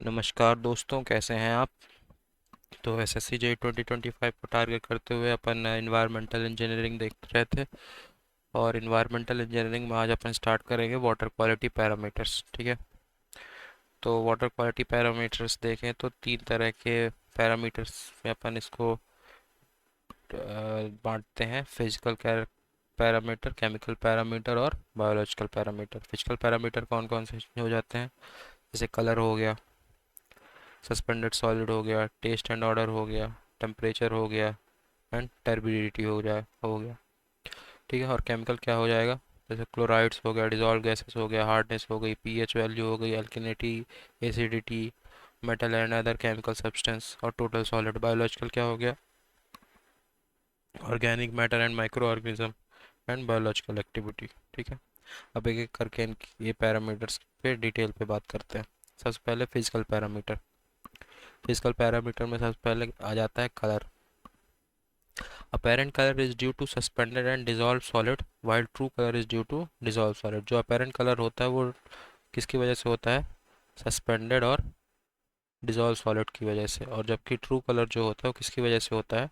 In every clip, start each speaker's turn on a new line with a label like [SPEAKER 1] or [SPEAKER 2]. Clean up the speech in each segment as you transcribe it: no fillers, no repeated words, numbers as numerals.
[SPEAKER 1] नमस्कार दोस्तों, कैसे हैं आप। तो एसएससी जे 2025 को टारगेट करते हुए अपन इन्वायरमेंटल इंजीनियरिंग देख रहे थे। और इन्वायरमेंटल इंजीनियरिंग में आज अपन स्टार्ट करेंगे वाटर क्वालिटी पैरामीटर्स। ठीक है। तो वाटर क्वालिटी पैरामीटर्स देखें तो तीन तरह के पैरामीटर्स में अपन इसको बांटते हैं। फिजिकल पैरामीटर, केमिकल पैरामीटर और बायोलॉजिकल पैरामीटर। फिजिकल पैरामीटर कौन कौन से हो जाते हैं, जैसे कलर हो गया, सस्पेंडेड सॉलिड हो गया, टेस्ट एंड ऑर्डर हो गया, टेम्परेचर हो गया एंड टर्बिडिटी हो गया। ठीक है। और केमिकल क्या हो जाएगा, जैसे क्लोराइड्स हो गया, डिजॉल्व गैसेस हो गया, हार्डनेस हो गई, पीएच वैल्यू हो गई, alkalinity, acidity, metal and other chemical substance और टोटल सॉलिड। बायोलॉजिकल क्या हो गया, organic matter and micro organism and biological activity. ठीक है। अब एक एक करके इनकी ये पैरामीटर्स पे डिटेल पे बात करते हैं। सबसे पहले फिजिकल पैरामीटर। फिजिकल पैरामीटर में सबसे पहले आ जाता है colour. Apparent color is due to suspended and dissolved solid, while true color is due to dissolved solid। जो apparent color होता है वो किसकी वजह से होता है, सस्पेंडेड और डिजॉल्व सॉलिड की वजह से। और जबकि ट्रू कलर जो होता है वो किसकी वजह से होता है,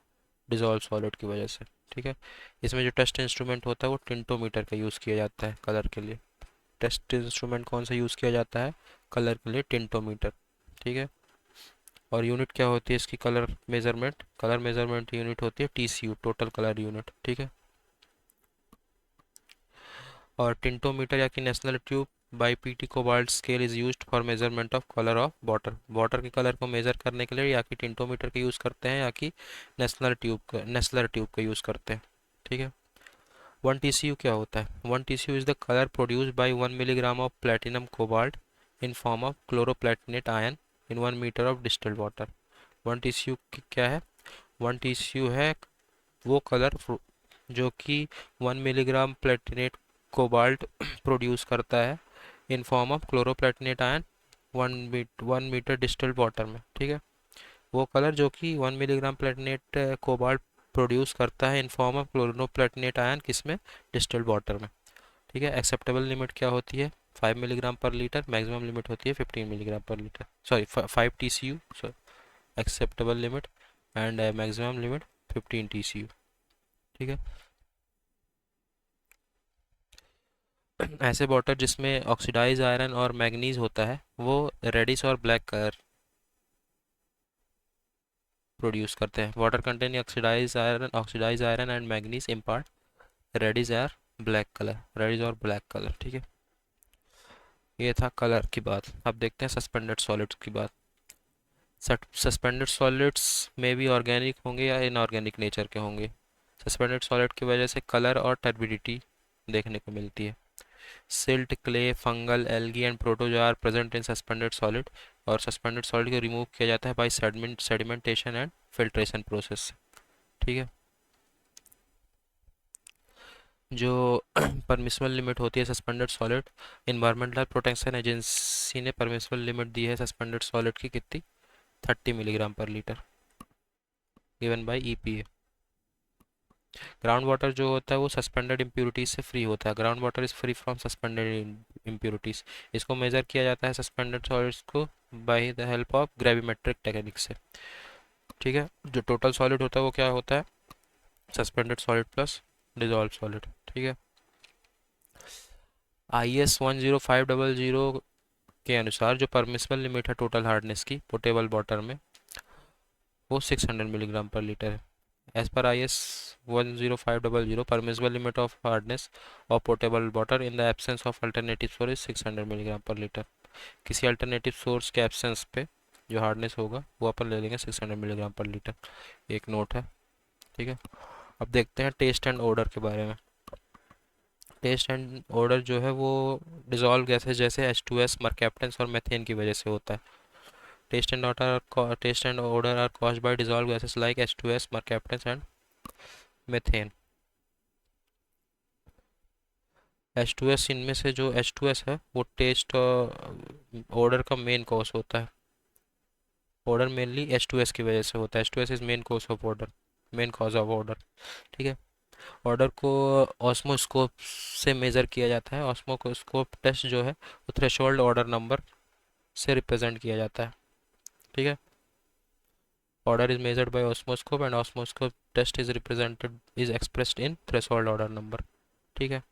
[SPEAKER 1] डिजॉल्व सॉलिड की वजह से। ठीक है। इसमें जो टेस्ट इंस्ट्रूमेंट होता है वो टिंटोमीटर का यूज़ किया जाता है कलर के लिए। टेस्ट इंस्ट्रूमेंट कौन सा यूज़ किया जाता है कलर के लिए, टिंटोमीटर। ठीक है। और यूनिट क्या होती है इसकी, कलर मेजरमेंट यूनिट होती है टीसीयू, टोटल कलर यूनिट। ठीक है। और टिंटोमीटर या कि national tube by PT cobalt scale is used for measurement of colour of water. Water के कलर को मेजर करने के लिए या कि टिंटोमीटर का यूज़ करते हैं या कि नेशनल ट्यूब का यूज़ करते हैं। ठीक है। वन टीसीयू क्या होता है, one TCU is the colour produced by 1 milligram of platinum cobalt in form of chloroplatinate ion in 1 metre of distilled water. One TCU क्या है, वन टीसीयू है वो कलर जो कि 1 मिलीग्राम प्लेटिनेट कोबाल्ट प्रोड्यूस करता है in form of chloroplatinate ion 1 metre distilled water में। ठीक है। वो कलर जो कि 1 मिलीग्राम प्लेटिनेट कोबाल्ट प्रोड्यूस करता है in form of chloroplatinate ion किसमें, डिस्टिल्ड वाटर में। ठीक है। एक्सेप्टेबल लिमिट क्या होती है, 5 milligram per litre. Maximum limit होती है 15 milligram per litre, sorry 5 TCU, sorry acceptable limit and maximum limit 15 TCU. ठीक है। ऐसे वाटर जिसमें ऑक्सीडाइज आयरन और मैग्नीज होता है वो रेडिश और ब्लैक कलर प्रोड्यूस करते हैं। Water contain oxidize iron and manganese impart reddish और ब्लैक कलर। ठीक है। ये था कलर की बात। अब देखते हैं सस्पेंडेड सॉलिड्स की बात। सस्पेंडेड सॉलिड्स में भी ऑर्गेनिक होंगे या इनऑर्गेनिक नेचर के होंगे। सस्पेंडेड सॉलिड की वजह से कलर और टर्बिडिटी देखने को मिलती है। Silt, clay, fungal, algae and protozoa are present in suspended solid. और सस्पेंडेड सॉलिड को रिमूव किया जाता है by sedimentation and filtration process. ठीक है। जो परमिसिबल लिमिट होती है suspended solid, environmental protection agency ने परमिसिबल लिमिट दी है सस्पेंडेड सॉलिड की कितनी, 30 milligram per litre, given by EPA. Ground water जो होता है वो सस्पेंडेड इम्प्यूरिटीज से फ्री होता है। Ground water is free from suspended impurities. इसको मेजर किया जाता है सस्पेंडेड सॉलिड्स को by the help of gravimetric technique से। ठीक है। जो टोटल सॉलिड होता है वो क्या होता है, suspended solid plus dissolve solid. ठीक है। IS 10500 के अनुसार जो परमिसिबल लिमिट है टोटल हार्डनेस की पोर्टेबल वाटर में वो 600 मिलीग्राम पर लीटर है। As per IS 10500, permissible limit of hardness of potable water in the absence of alternative source is 600 milligram per litre. किसी अल्टरनेटिव सोर्स के absence पे जो hardness होगा वो अपन ले लेंगे 600 मिलीग्राम पर लीटर। एक नोट है। ठीक है। अब देखते हैं टेस्ट एंड ऑर्डर के बारे में। टेस्ट एंड ऑर्डर जो है वो डिजॉल्व गैसेस जैसे H2S, मरकैप्टेंस और मेथेन की वजह से होता है। Taste and odour are caused by dissolve gases like H2S, mercaptans and methane. H2S, इनमें से जो H2S है वो टेस्ट ऑर्डर का मेन कॉज होता है। ऑर्डर मेनली H2S की वजह से होता है। H2S is main cause of order, main cause of order. ठीक है। ऑर्डर को ऑस्मोस्कोप से मेज़र किया जाता है। ऑस्मोस्कोप टेस्ट जो है वो थ्रेशोल्ड ऑर्डर नंबर से रिप्रेजेंट किया जाता है। ठीक है। Odour is measured by osmoscope and osmoscope test is expressed in threshold odour number. ठीक है।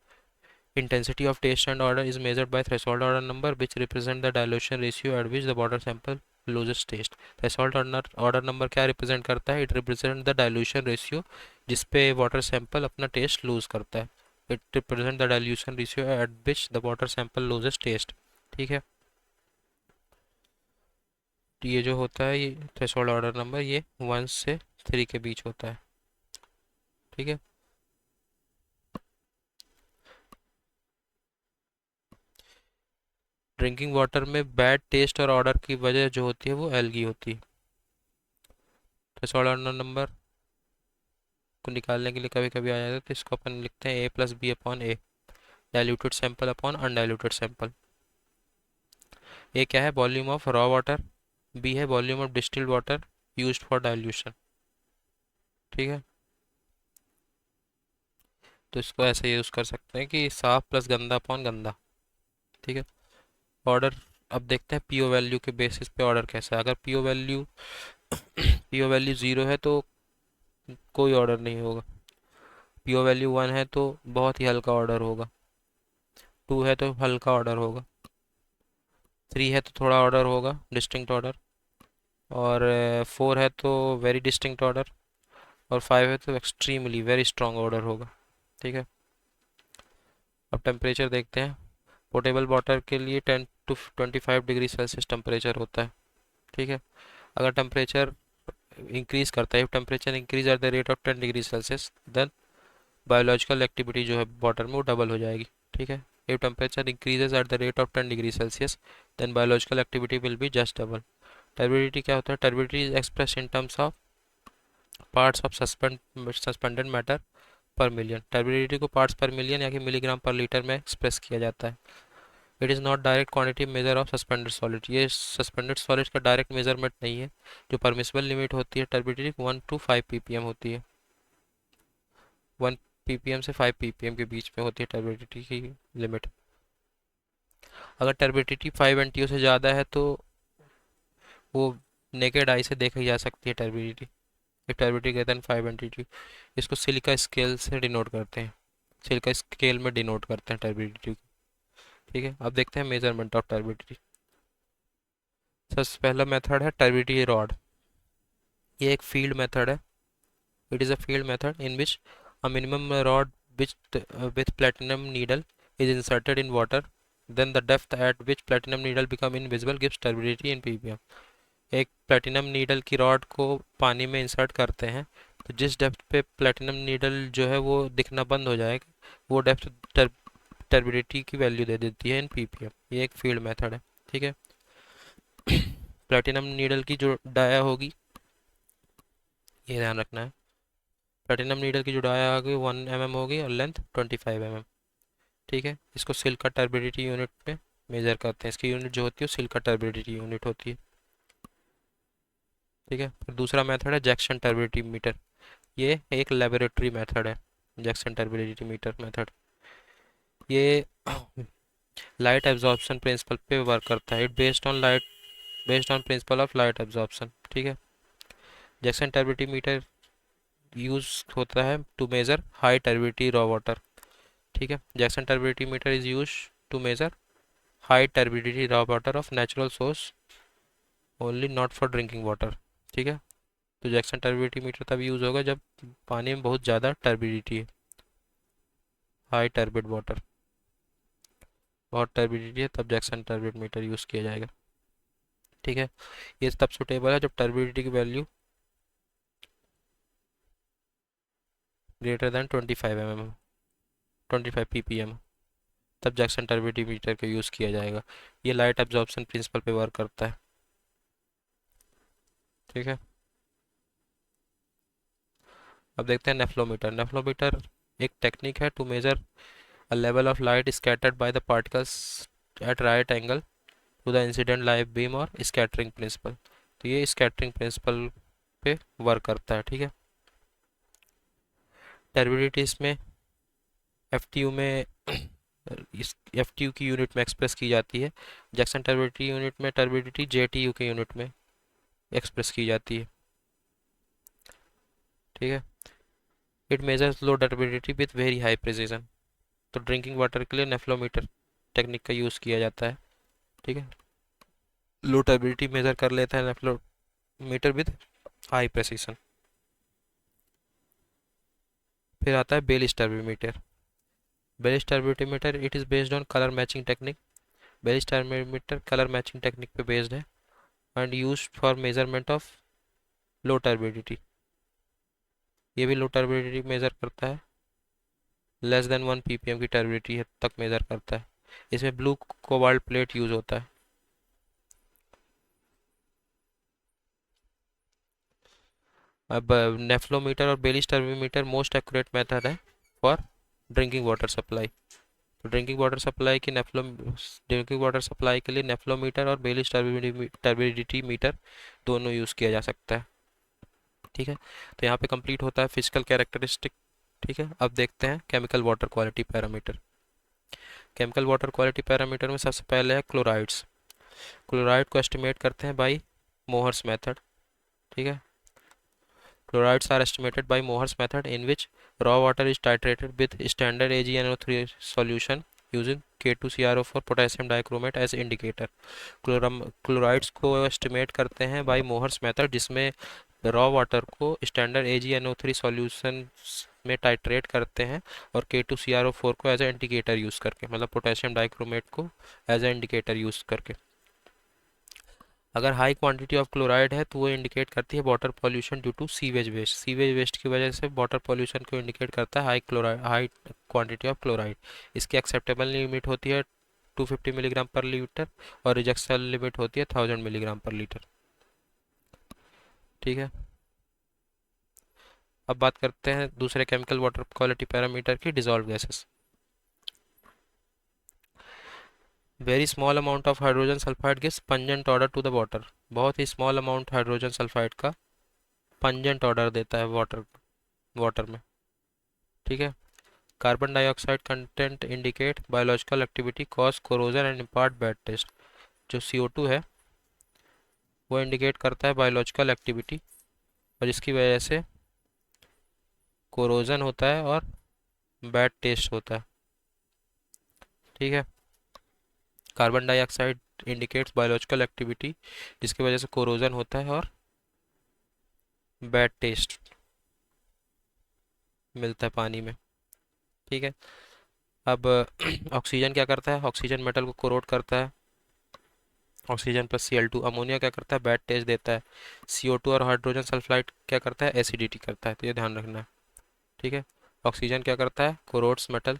[SPEAKER 1] Intensity of taste and odor is measured by threshold order number, which represent the dilution ratio at which the water sample loses taste. Threshold order number क्या represent करता है? It represent the dilution ratio जिसपे water sample अपना taste lose करता है. It represent the dilution ratio at which the water sample loses taste. ठीक है। ये जो होता है ये थ्रेशोल्ड ऑर्डर नंबर ये 1 से 3 के बीच होता है। ठीक है। ड्रिंकिंग वाटर में बैड टेस्ट और ऑर्डर की वजह जो होती है वो एल्गी होती है। थ्रेशोल्ड ऑर्डर नंबर को निकालने के लिए कभी कभी आ जाता है तो इसको अपन लिखते हैं a+b/a, diluted sample upon undiluted sample. A क्या है? Volume of raw water, B है volume of distilled water used for dilution. ठीक है। तो इसको ऐसे यूज़ कर सकते हैं कि साफ प्लस गंदा अपॉन गंदा। ठीक है। ऑर्डर अब देखते हैं पीओ वैल्यू के बेसिस पे ऑर्डर कैसा है। अगर पीओ वैल्यू 0 है तो कोई ऑर्डर नहीं होगा। पीओ वैल्यू 1 है तो बहुत ही हल्का ऑर्डर होगा। 2 है तो हल्का ऑर्डर होगा। 3 है तो थोड़ा ऑर्डर होगा, डिस्टिंक्ट ऑर्डर। और 4 है तो वेरी डिस्टिंक्ट ऑर्डर। और 5 है तो एक्सट्रीमली वेरी स्ट्रॉन्ग ऑर्डर होगा। ठीक है। अब टेम्परेचर देखते हैं। पोर्टेबल वाटर के लिए 10 to 25 डिग्री सेल्सियस टेम्परेचर होता है। ठीक है। अगर टेम्परेचर इंक्रीज करता है, if temperature increase at the rate of 10 degree Celsius, then biological activity जो है वाटर में वो डबल हो जाएगी। ठीक है। If temperature increases at the rate of 10 degree Celsius, then biological activity will be just double. Turbidity क्या होता है? Turbidity is express in terms of parts of suspended matter per million. Turbidity को parts per million या कि milligram per litre में express किया जाता है। It is not direct quantity measure of suspended solid. ये सस्पेंडेड सॉलिड का direct measurement नहीं है। जो परमिसिबल लिमिट होती है टर्बिडिटी 1 to 5 ppm होती है। 1 ppm से 5 ppm के बीच में होती है टर्बिडिटी की लिमिट। अगर टर्बिडिटी 5 NTU से ज़्यादा है तो वो नेकेड आई से देखी जा सकती है turbidity. If turbidity greater than 5 NTU, इसको सिलिका स्केल से डिनोट करते हैं। सिलिका स्केल में डिनोट करते हैं टर्बिडिटी। ठीक है। अब देखते हैं मेजरमेंट ऑफ टर्बिडिटी। सबसे पहला मेथड है टर्बिडिटी रॉड। ये एक फील्ड मेथड है। It is a field method in which a minimum rod which with platinum needle is inserted in water, then the depth at which platinum needle become invisible gives turbidity in ppm। एक platinum needle की rod को पानी में insert करते हैं तो जिस depth पे प्लेटिनम नीडल जो है वो दिखना बंद हो जाएगा वो डेप्थ टर्बिडिटी की वैल्यू दे देती है इन ppm। ये एक फील्ड मेथड है। ठीक है। प्लेटिनम नीडल की जो डाया होगी, ये ध्यान रखना है, प्लेटिनम नीडल की जो डाया होगी 1 mm होगी और लेंथ 25 mm। ठीक है। इसको सिल्का टर्बिडिटी यूनिट में मेजर करते हैं। इसकी यूनिट जो होती है वो सिल्का टर्बिडिटी यूनिट होती है। ठीक है। फिर दूसरा मेथड है जैक्सन टर्बिडिटी मीटर। ये एक लेबोरेटरी मेथड है, जैक्सन टर्बिडिटी मीटर मेथड। ये लाइट एब्जॉर्प्शन प्रिंसिपल पे वर्क करता है। It based on principle of light absorption. ठीक है। जैक्सन टर्बिडिटी मीटर यूज होता है to measure high turbidity raw water. ठीक है। Jackson turbidity meter is use to measure high turbidity raw water of natural source only, not for drinking water. ठीक है। तो Jackson turbidity meter तब use होगा जब पानी में बहुत ज़्यादा टर्बिडिटी है, हाई टर्बिड वाटर, बहुत टर्बिडिटी है, तब जैक्सन टर्बिड मीटर यूज़ किया जाएगा। ठीक है। ये तब सुटेबल है जब टर्बिडिटी की value greater than 25 mm 25 ppm, तब जैक्सन टर्बिडिटी मीटर का यूज़ किया जाएगा। ये लाइट एब्जॉर्प्शन प्रिंसिपल पे वर्क करता है। ठीक है। अब देखते हैं नेफ्लोमीटर। नेफ्लोमीटर एक टेक्निक है to measure a level of light scattered by the particles at right angle to the incident light beam और scattering principle। तो ये scattering principle पे वर्क करता है। ठीक है। टर्बिडिटी इसमें FTU में इस FTU की यूनिट में एक्सप्रेस की जाती है। जैक्सन टर्बिडिटी यूनिट में टर्बिडिटी JTU के यूनिट में एक्सप्रेस की जाती है। ठीक है। It measures low turbidity with very high precision. तो ड्रिंकिंग वाटर के लिए नेफ्लोमीटर टेक्निक का यूज़ किया जाता है। ठीक है। लो टर्बिडिटी मेजर कर लेता है नेफ्लोमीटर विथ हाई प्रिसीजन। फिर आता है Baylis turbidimeter. Baylis turbidimeter it is based on colour matching technique. Baylis turbidimeter colour matching technique पे बेस्ड है and used for measurement of low turbidity. ये भी लो टर्बिडिटी मेजर करता है, लेस देन 1 ppm की टर्बिडिटी तक मेजर करता है। इसमें ब्लू कोबाल्ट प्लेट यूज होता है। अब नेफ्लोमीटर और बेलिस टर्बिमीटर मोस्ट एक्यूरेट मेथड है फॉर ड्रिंकिंग वाटर सप्लाई। तो ड्रिंकिंग वाटर सप्लाई की ड्रिंकिंग वाटर सप्लाई के लिए नेफ्लोमीटर और बेलिस टर्बिडिटी मीटर दोनों यूज़ किया जा सकता है। ठीक है। तो यहाँ पे कंप्लीट होता है फिजिकल कैरेक्टरिस्टिक। ठीक है। अब देखते हैं chemical water quality parameter. Chemical water quality parameter में सबसे पहले है क्लोराइड्स। क्लोराइड को एस्टिमेट करते हैं बाई मोहर्स मेथड। ठीक है। Chlorides are estimated by Mohr's method, in which raw water is titrated with standard AgNO3 solution using K2CrO4 potassium dichromate as indicator. Chlorides को एस्टिमेट करते हैं बाय मोहर्स मेथड, जिसमें raw water को standard AgNO3 solution में titrate करते हैं और K2CrO4 को एज ए इंडिकेटर यूज़ करके, मतलब पोटेशियम डाइक्रोमेट को एज ए इंडिकेटर यूज़ करके। अगर हाई क्वांटिटी ऑफ क्लोराइड है तो वो इंडिकेट करती है water pollution due to sewage waste. Sewage waste की वजह से वाटर पॉल्यूशन को इंडिकेट करता है हाई क्वांटिटी ऑफ क्लोराइड। इसकी एक्सेप्टेबल लिमिट होती है 250 मिलीग्राम पर लीटर और रिजेक्शन लिमिट होती है 1000 मिलीग्राम पर लीटर। ठीक है। अब बात करते हैं दूसरे केमिकल वाटर क्वालिटी पैरामीटर की, dissolve gases. Very small amount of hydrogen sulphide gives pungent order to the water. बहुत ही स्मॉल अमाउंट हाइड्रोजन सल्फाइड का पंजेंट ऑर्डर देता है वाटर में। ठीक है। Carbon dioxide content indicate biological activity, cause corrosion and impart bad taste. जो CO2 है वो इंडिकेट करता है बायोलॉजिकल एक्टिविटी और जिसकी वजह से कोरोजन होता है और बैड टेस्ट होता है। ठीक है। Carbon dioxide indicates biological activity जिसकी वजह से कोरोजन होता है और बैड टेस्ट मिलता है पानी में। ठीक है। अब ऑक्सीजन क्या करता है? ऑक्सीजन मेटल को कोरोड करता है। Oxygen plus Cl2। अमोनिया क्या करता है? बैड टेस्ट देता है। CO2 और हाइड्रोजन सल्फाइड क्या करता है? एसिडिटी करता है। तो ये ध्यान रखना है। ठीक है। ऑक्सीजन क्या करता है? Corrodes metal.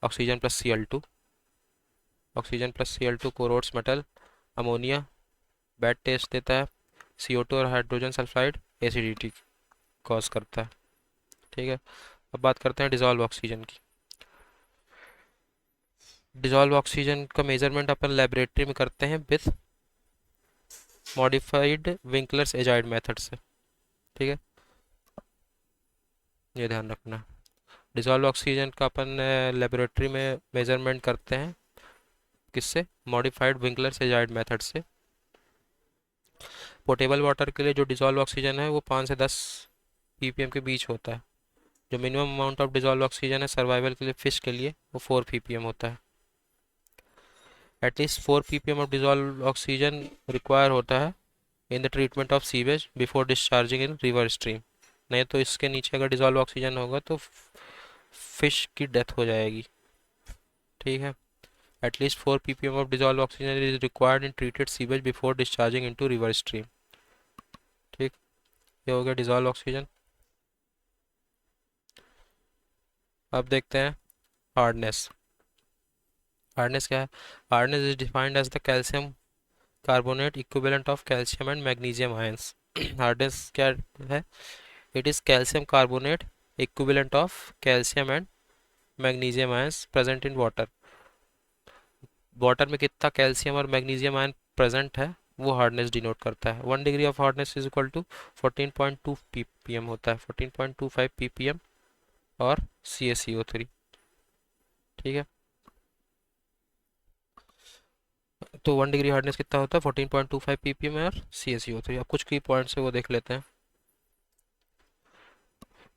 [SPEAKER 1] Oxygen plus Cl2। Oxygen plus Cl2 corrodes metal. Ammonia bad taste देता है। CO2 और हाइड्रोजन सल्फाइड एसिडिटी कॉज करता है। ठीक है। अब बात करते हैं डिजॉल्व ऑक्सीजन की। डिजॉल्व ऑक्सीजन का मेजरमेंट अपन लेबोरेटरी में करते हैं with modified Winkler's azide method से। ठीक है। ये ध्यान रखना। डिजॉल्व ऑक्सीजन का अपन लेबोरेटरी में मेजरमेंट करते हैं किससे? मॉडिफाइड विंकलर्स एजाइड मेथड से। पोर्टेबल वाटर के लिए जो डिजॉल्व ऑक्सीजन है वो 5 से 10 ppm के बीच होता है। जो minimum amount of dissolve oxygen है सर्वाइवल के लिए फिश के लिए वो 4 ppm होता है। At least 4 ppm of dissolve oxygen require होता है in the treatment of sewage before discharging in river stream. नहीं तो इसके नीचे अगर डिजॉल्व ऑक्सीजन होगा तो फिश की डेथ हो जाएगी। ठीक है। At least 4 ppm of dissolve oxygen is required in treated sewage before discharging into river stream. ठीक। ये हो गया डिजॉल्व ऑक्सीजन। अब देखते हैं हार्डनेस। हार्डनेस क्या है? Hardness is defined as the calcium carbonate equivalent of calcium and magnesium ions. Hardness क्या है? It is calcium carbonate equivalent of calcium and magnesium ions present in water. Water में कितना calcium और magnesium ion present है वो hardness denote करता है। 1 degree of hardness is equal to 14.2 ppm होता है। 14.25 ppm और CaCO3। ठीक है। तो 1 डिग्री हार्डनेस कितना होता है 14.25 ppm और CaCO3। अब कुछ की पॉइंट्स है वो देख लेते हैं।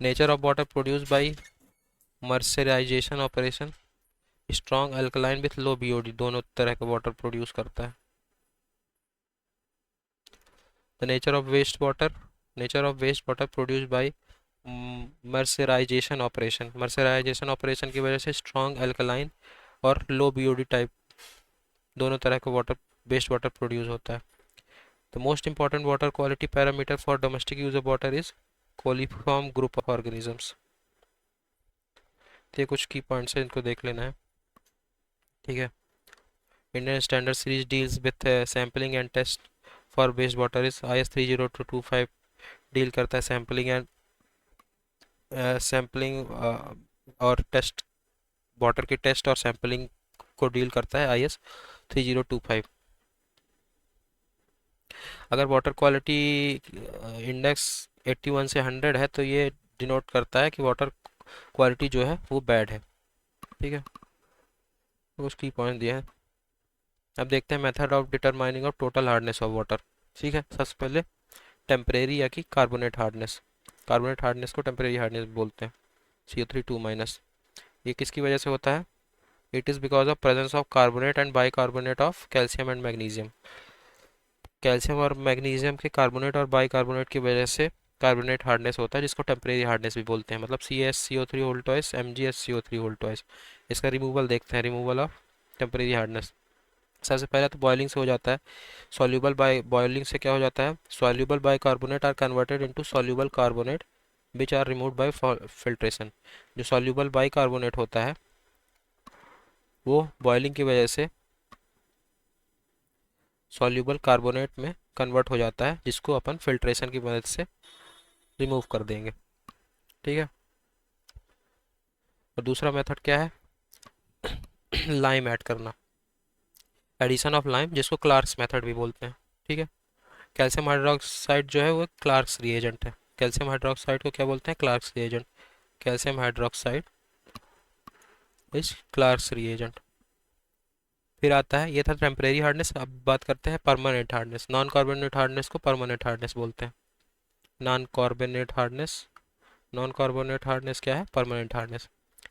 [SPEAKER 1] Nature of water produce by mercerisation operation, strong alkaline with low BOD, दोनों तरह का वाटर प्रोड्यूस करता है। The nature of waste water, nature of waste water produce by mercerisation operation, mercerisation operation की वजह से स्ट्रॉन्ग अल्कलाइन और लो BOD type दोनों तरह का वाटर वेस्ट वाटर प्रोड्यूस होता है। The most important water quality parameter for domestic use of water is coliform group of organisms. ये कुछ की पॉइंट्स है, इनको देख लेना है। ठीक है। Indian standard series deals with sampling and test for waste water is IS 30225 deal करता है सैम्पलिंग एंड सैम्पलिंग और टेस्ट, वाटर के टेस्ट और सैम्पलिंग को डील करता है IS 3025। अगर वाटर क्वालिटी इंडेक्स 81 से 100 है तो ये डिनोट करता है कि वाटर क्वालिटी जो है वो बैड है। ठीक है, तो उसकी पॉइंट दिया है। अब देखते हैं method of determining of total hardness of water. ठीक है, सबसे पहले टेम्परेरी या कि कार्बोनेट हार्डनेस, कार्बोनेट हार्डनेस को टेम्परेरी हार्डनेस बोलते हैं। CO3 2-। ये किसकी वजह से होता है? It is because of presence of carbonate and bicarbonate of calcium and magnesium. Calcium और मैग्नीशियम के कार्बोनेट और बाइकार्बोनेट की वजह से कार्बोनेट हार्डनेस होता है, जिसको टेम्परेरी हार्डनेस भी बोलते हैं। मतलब CaSCO3 whole twice MgSCO3 whole twice. इसका रिमूवल देखते हैं, रिमूवल ऑफ टेम्परेरी हार्डनेस। सबसे पहले तो बॉइलिंग से हो जाता है। सॉल्यूबल बाय बॉइलिंग से क्या हो जाता है? Soluble bicarbonate are converted into soluble carbonate which are removed by filtration. जो सॉल्यूबल बाइकार्बोनेट होता है वो बॉइलिंग की वजह से सॉल्यूबल कार्बोनेट में कन्वर्ट हो जाता है, जिसको अपन फिल्ट्रेशन की मदद से रिमूव कर देंगे। ठीक है। और दूसरा मेथड क्या है? लाइम ऐड करना, एडिशन ऑफ लाइम, जिसको क्लार्क्स मेथड भी बोलते हैं। ठीक है। कैल्शियम हाइड्रोक्साइड जो है वो क्लार्क्स रिएजेंट है। कैल्शियम हाइड्रोक्साइड को क्या बोलते हैं? Clarks reagent. Calcium hydroxide is Clarks reagent. फिर आता है, ये था टेम्परेरी हार्डनेस। अब बात करते हैं permanent hardness. Non carbonate hardness को परमानेंट हार्डनेस बोलते हैं। Non carbonate hardness, non carbonate hardness क्या है? Permanent hardness.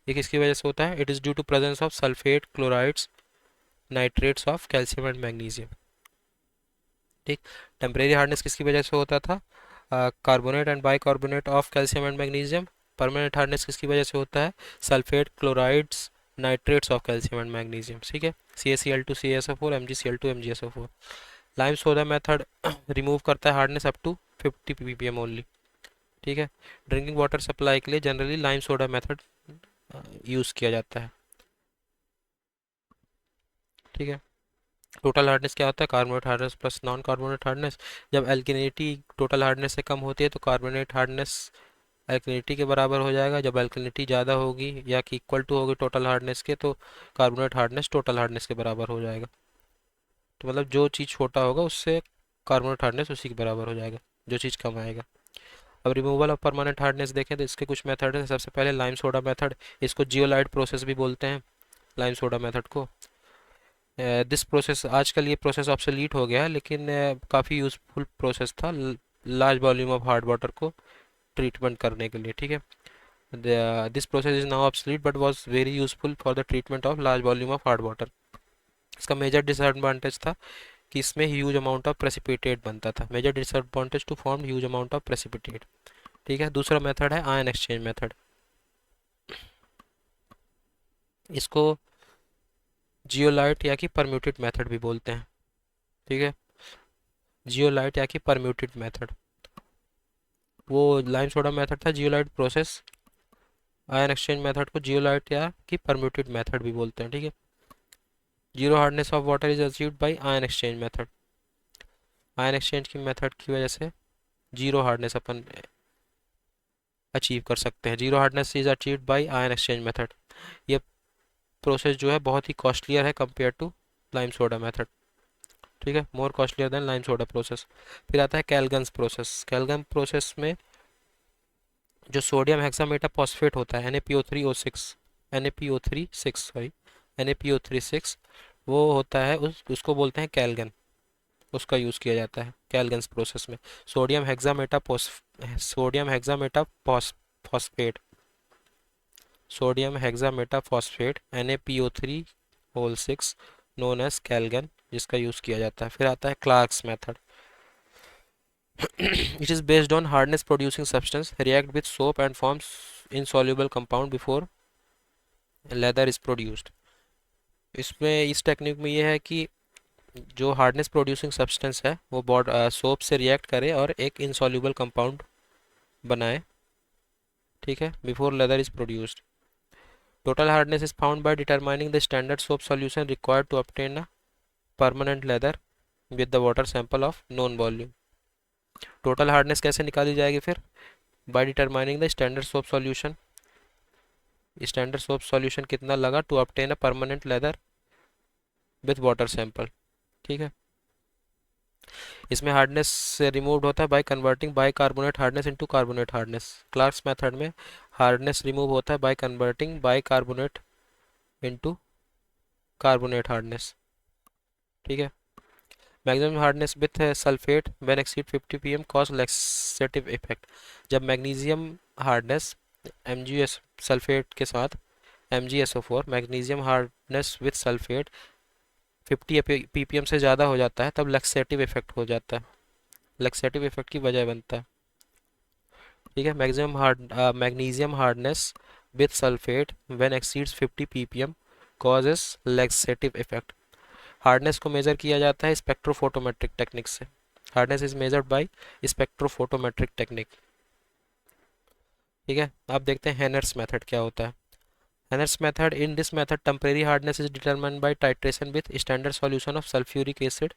[SPEAKER 1] ये किसकी वजह से होता है? It is due to presence of sulphate, chlorides, nitrates of calcium and magnesium. ठीक। टेम्परेरी हार्डनेस किसकी वजह से होता था? Carbonate and bicarbonate of calcium and magnesium. Permanent hardness किसकी वजह से होता है? Sulphate, chlorides, nitrates of calcium and magnesium. ठीक है। CaCl2CaSO4 MgCl2MgSO4। Lime soda method remove करता है hardness up to 50 ppm only. ठीक है। ड्रिंकिंग वाटर सप्लाई के लिए generally lime soda method use किया जाता है। ठीक है। टोटल हार्डनेस क्या होता है? Carbonate hardness plus non carbonate hardness. जब एल्किनिटी टोटल हार्डनेस से कम होती है तो कार्बोनेट हार्डनेस एल्किनिटी के बराबर हो जाएगा। जब एल्किनिटी ज़्यादा होगी या कि इक्वल टू होगी टोटल हार्डनेस के, तो कार्बोनेट हार्डनेस टोटल हार्डनेस के बराबर हो जाएगा। तो मतलब जो चीज़ छोटा होगा उससे कार्बोनेट हार्डनेस उसी के बराबर हो जाएगा, जो चीज़ कम आएगा। अब रिमूवल ऑफ परमानेंट हार्डनेस देखें तो इसके कुछ मेथड हैं। सबसे पहले लाइम सोडा मेथड, इसको जियोलाइट प्रोसेस भी बोलते हैं, लाइम सोडा मेथड को। दिस प्रोसेस, आजकल ये प्रोसेस ऑब्सोलीट हो गया है, लेकिन काफ़ी यूज़फुल प्रोसेस था large volume of hard water को ट्रीटमेंट करने के लिए। ठीक है। This process is now obsolete but was very useful for the treatment of large volume of hard water. इसका मेजर डिसएडवांटेज था कि इसमें ह्यूज अमाउंट ऑफ प्रेसिपिटेट बनता था। Major disadvantage to form huge amount of precipitate. ठीक है। दूसरा method है आयन एक्सचेंज मेथड। इसको जियोलाइट या कि परम्यूटेड मेथड भी बोलते हैं। ठीक है। जियोलाइट या कि परम्यूटेड मेथड, वो लाइम सोडा मेथड था zeolite process. Ion exchange method को जियोलाइट या कि परम्यूटेड मेथड भी बोलते हैं। ठीक है। Zero hardness of water is achieved by ion exchange method. Ion exchange की मेथड की वजह से जीरो हार्डनेस अपन अचीव कर सकते हैं। Zero hardness is achieved by ion exchange method. ये प्रोसेस जो है बहुत ही कॉस्टलियर है compare to lime soda method. ठीक है, more costlier than lime soda process. फिर आता है कैलगन्स प्रोसेस। कैलगन प्रोसेस में जो सोडियम हेक्सामेटाफॉस्फेट होता है NaPO3O6, NaPO36 सॉरी NaPO36 वो होता है उसको बोलते हैं कैलगन, उसका यूज़ किया जाता है कैलगन्स प्रोसेस में। Sodium hexameta sodium hexameta phosphate sodium hexameta phosphate Na PO3 6 known as Calgon, जिसका यूज़ किया जाता है। फिर आता है Clark's method. It is based on hardness producing substance react with soap and forms insoluble compound before leather is produced। इसमें इस technique में ये है कि जो हार्डनेस प्रोड्यूसिंग सब्सटेंस है वो सोप से रिएक्ट करे और एक इनसॉल्युबल कंपाउंड बनाए, ठीक है, before lather is produced. Total hardness is found by determining the standard soap solution required to obtain a permanent leather with the water sample of known volume। Total hardness कैसे निकाली जाएगी फिर? By determining the standard soap solution. Standard soap solution कितना लगा to obtain a permanent leather with water sample, ठीक है। इसमें hardness से रिमूव्ड होता है by converting bicarbonate hardness into carbonate hardness. Clark's method में हार्डनेस रिमूव होता है by converting bicarbonate into carbonate hardness, ठीक है। Maximum hardness with sulphate when exceed 50 pm cause laxative effect. जब मैग्नीशियम हार्डनेस MgS सल्फेट के साथ MgSO4 magnesium hardness with sulphate 50 ppm से ज़्यादा हो जाता है, तब लैक्सेटिव इफेक्ट हो जाता है, लैक्सेटिव इफेक्ट की वजह बनता है, ठीक है। Magnesium hardness with sulphate when exceeds 50 ppm causes laxative effect. Hardness को मेजर किया जाता है स्पेक्ट्रोफोटोमेट्रिक टेक्निक से। Hardness is measured bye spectrophotometric technique, ठीक है। अब देखते हैं हेनर्स मेथड क्या होता है। Hehner's method, in this method temporary hardness is determined by titration with standard solution of sulphuric acid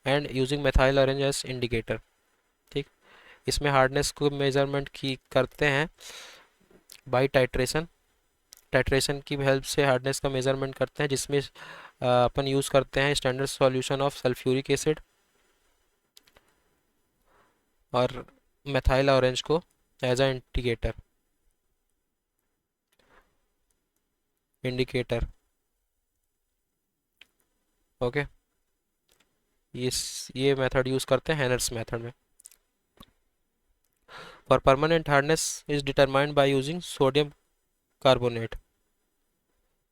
[SPEAKER 1] and using methyl orange as indicator, ठीक। इसमें हार्डनेस को मेजरमेंट की करते हैं बाय टाइट्रेशन। टाइट्रेशन की हेल्प से हार्डनेस का मेजरमेंट करते हैं, जिसमें अपन यूज़ करते हैं standard solution of sulphuric acid और मेथाइल ऑरेंज को एज अ इंडिकेटर, ओके। ये मेथड यूज़ करते हैं हेनर्स मेथड में। For permanent hardness is determined by using sodium carbonate.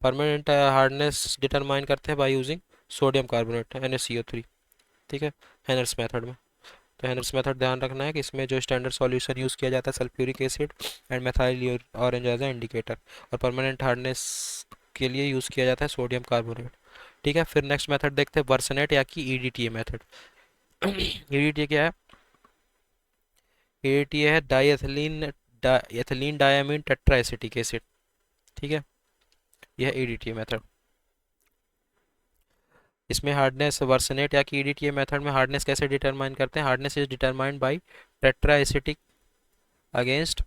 [SPEAKER 1] Permanent hardness determine करते हैं by using sodium carbonate NaCO3, ठीक है, हेनर्स मेथड में। तो हेनर्स मेथड ध्यान रखना है कि इसमें जो स्टैंडर्ड सॉल्यूशन यूज़ किया जाता है sulphuric acid and methyl orange as a indicator, और परमानेंट हार्डनेस के लिए यूज़ किया जाता है सोडियम कार्बोनेट, ठीक है। फिर नेक्स्ट मेथड देखते हैं वर्सनेट या कि EDTA मेथड। EDTA क्या है? EDTA है एथिलीन डायमीन टेट्राएसिटिक एसिड, ठीक है, यह EDTA मेथड। इसमें हार्डनेस वर्सनेट या कि EDTA मेथड में हार्डनेस कैसे डिटरमाइन करते हैं? Hardness is determined by tetraacetic against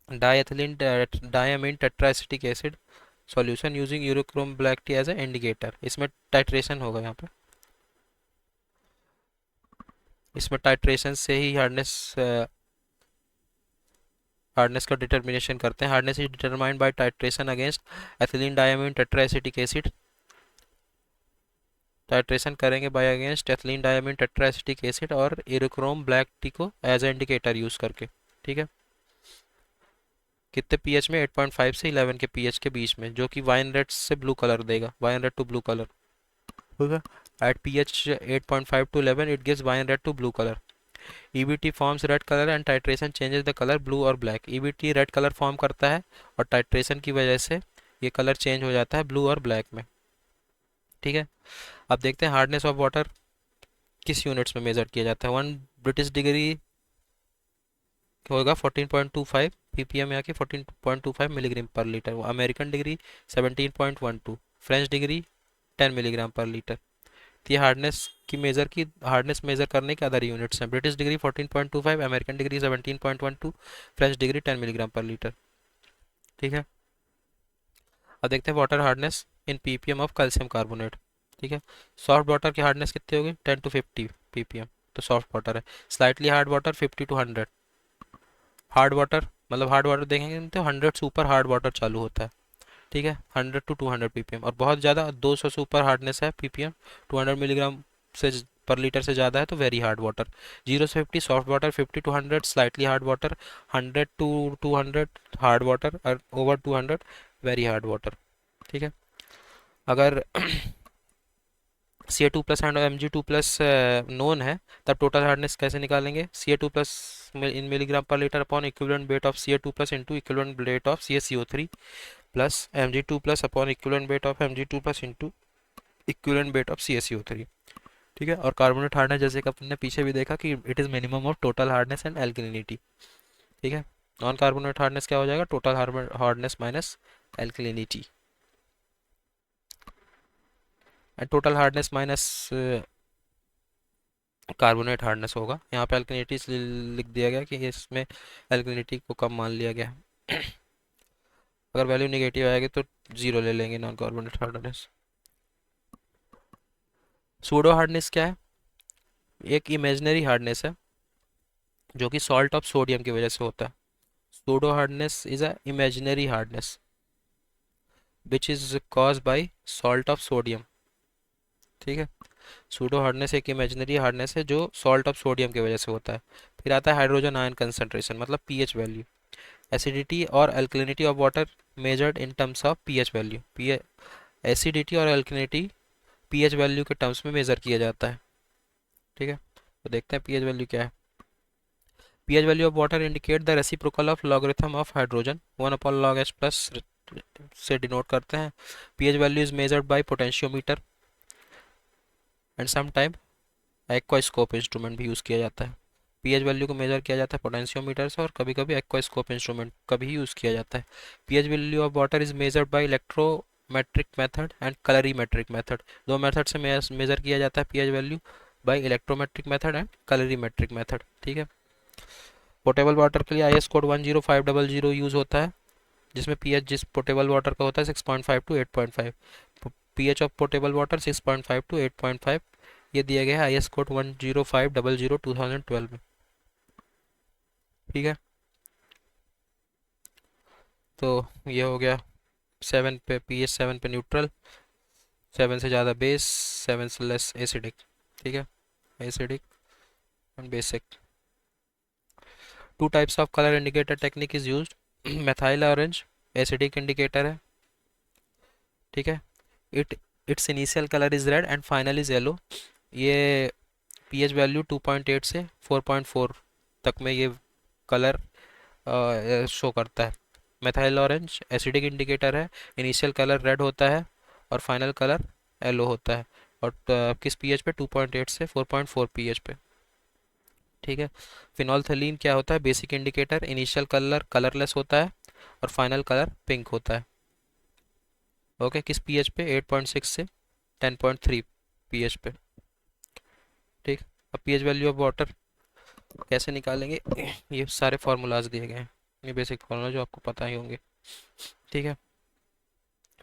[SPEAKER 1] diethylene diamine tetraacetic acid solution using eriochrome black T as a indicator. इसमें टाइट्रेशन होगा यहाँ पे, इसमें टाइट्रेशन से ही हार्डनेस का डिटर्मिनेशन करते हैं। Hardness is determined by titration against ethylene diamine tetraacetic acid. Titration करेंगे by against ethylene diamine tetraacetic acid और यूरोक्रोम ब्लैक टी को एज ए इंडिकेटर यूज करके, ठीक है। कितने पीएच में? 8.5 से 11 के पीएच के बीच में, जो कि वाइन रेड से ब्लू कलर देगा, wine red to blue colour होगा। At pH 8.5 to 11 it gives wine red to blue color। EBT forms red color and titration changes the color blue और black। EBT red colour form करता है और titration की वजह से ये colour change हो जाता है ब्लू और ब्लैक में, ठीक है। अब देखते हैं हार्डनेस ऑफ वाटर किस यूनिट्स में मेजर किया जाता है। 1 ब्रिटिश डिग्री होगा 14.25 ppm या कि 14.25 milligram per litre. American degree 17.12, French degree 10 milligram per litre. तो ये हार्डनेस मेजर करने के अदर यूनिट्स हैं। British degree 14.25, American degree 17.12, French degree 10 milligram per litre, ठीक है। अब देखते हैं water hardness in ppm of calcium carbonate, ठीक है। सॉफ्ट वाटर की हार्डनेस कितनी होगी? 10 to 50 ppm, तो सॉफ्ट वाटर है। Slightly hard water 50 to 100। Hard water मतलब हार्ड वाटर देखेंगे तो 100 से ऊपर हार्ड वाटर चालू होता है, ठीक है, 100 to 200 ppm, और बहुत ज़्यादा 200 से ऊपर हार्डनेस है ppm, 200 मिलीग्राम से पर लीटर से ज़्यादा है तो वेरी हार्ड वाटर। 0 से 50 soft water, 50 to 100 slightly hard water, 100 to 200 hard water, और ओवर 200 वेरी हार्ड वाटर। ठीक है, अगर Ca2+ एंड Mg2+ नोन है, तब टोटल हार्डनेस कैसे निकालेंगे? Ca2+ in milligram per litre upon equivalent weight of Ca2+ into equivalent weight of CaCO3 plus Mg2+ upon equivalent weight of Mg2+ into equivalent weight of CaCO3। ठीक है, और carbonate hardness जैसे कि अपन ने पीछे भी देखा कि it is minimum of total hardness and alkalinity. ठीक है, नॉन कार्बोनेट हार्डनेस क्या हो जाएगा? Total hardness minus alkalinity, and total hardness minus carbonate hardness होगा। यहाँ पे एल्कलिनिटी लिख दिया गया कि इसमें एल्कलिनिटी को कम मान लिया गया है। अगर वैल्यू निगेटिव आएगी तो जीरो ले लेंगे non carbonate hardness. Pseudo hardness क्या है? एक इमेजिनरी हार्डनेस है जो कि सॉल्ट ऑफ सोडियम की वजह से होता है। Pseudo hardness is a imaginary hardness which is cause by salt of sodium. ठीक है, सूडो हार्डनेस एक इमेजिनरी हार्डनेस है जो सॉल्ट ऑफ सोडियम की वजह से होता है। फिर आता है हाइड्रोजन आयन कंसंट्रेशन, मतलब पीएच वैल्यू। एसिडिटी और alkalinity of water measured in terms of pH value. P acidity और अल्कलिनिटी पीएच वैल्यू के टर्म्स में मेजर किया जाता है। ठीक है, तो देखते हैं पीएच वैल्यू क्या है। pH value of water indicate the reciprocal of logarithm of hydrogen 1/log H+ से डिनोट करते हैं। pH value is measured by potentiometer and sometime aquascope instrument भी यूज़ किया जाता है। pH वैल्यू को मेजर किया जाता है पोटेंशियोमीटर से, और कभी कभी एक्वास्कोप इंस्ट्रूमेंट का भी यूज़ किया जाता है। pH value of water is measured by electrometric method and colorimetric method. दो मेथड से मेजर किया जाता है pH value, by electrometric method and colorimetric method. ठीक है, पोर्टेबल वाटर के लिए IS कोड 10500 यूज़ होता है, जिसमें पीएच जिस पोर्टेबल वाटर का होता है 6.5 to 8.5। PH of portable water 6.5 to 8.5 ये दिया गया है IS कोड 10500 2012 में। ठीक है, तो ये हो गया 7 पे, pH 7 पे न्यूट्रल, 7 से ज़्यादा बेस, 7 से लेस एसिडिक। ठीक है, acidic and basic. Two types of colour indicator technique is used. methyl orange acidic indicator है। ठीक है, it's initial colour is red and final is yellow. ये pH वैल्यू 2.8 से 4.4 तक में ये कलर शो करता है। methyl ऑरेंज एसिडिक इंडिकेटर है, इनिशियल कलर रेड होता है और फाइनल कलर येलो होता है, और किस pH पे? 2.8 से 4.4 pH पे। ठीक है, फिनोल्फथलीन क्या होता है? Basic indicator, initial colour colourless होता है और फाइनल कलर पिंक होता है। ओके, किस pH पे? 8.6 से 10.3 pH पे। ठीक, अब pH वैल्यू ऑफ वाटर कैसे निकालेंगे? ये सारे फार्मूलाज दिए गए हैं, ये बेसिक फार्मूला जो आपको पता ही होंगे। ठीक है,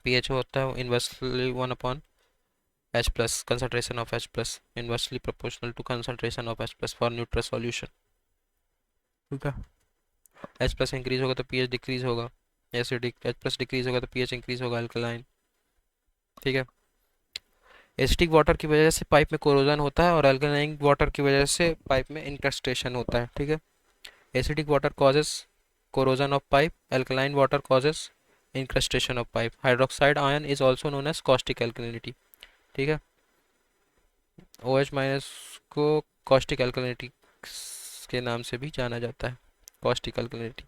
[SPEAKER 1] pH होता है inversely 1/H+, concentration of H+, inversely proportional to concentration of H+ for neutral solution. ठीक है, H+ इंक्रीज होगा तो pH डिक्रीज होगा, एसिडिक। H+ डिक्रीज होगा तो pH इंक्रीज होगा, अल्कलाइन। ठीक है, एसिडिक वाटर की वजह से पाइप में कोरोजन होता है और अल्कलाइन वाटर की वजह से पाइप में इंक्रस्टेशन होता है। ठीक है, acidic water causes corrosion of pipe, alkaline water causes incrustation of pipe. Hydroxide ion is also known as caustic alkalinity. ठीक है, OH- को कॉस्टिक एल्कलिनिटी के नाम से भी जाना जाता है, कॉस्टिक एल्कलिनिटी।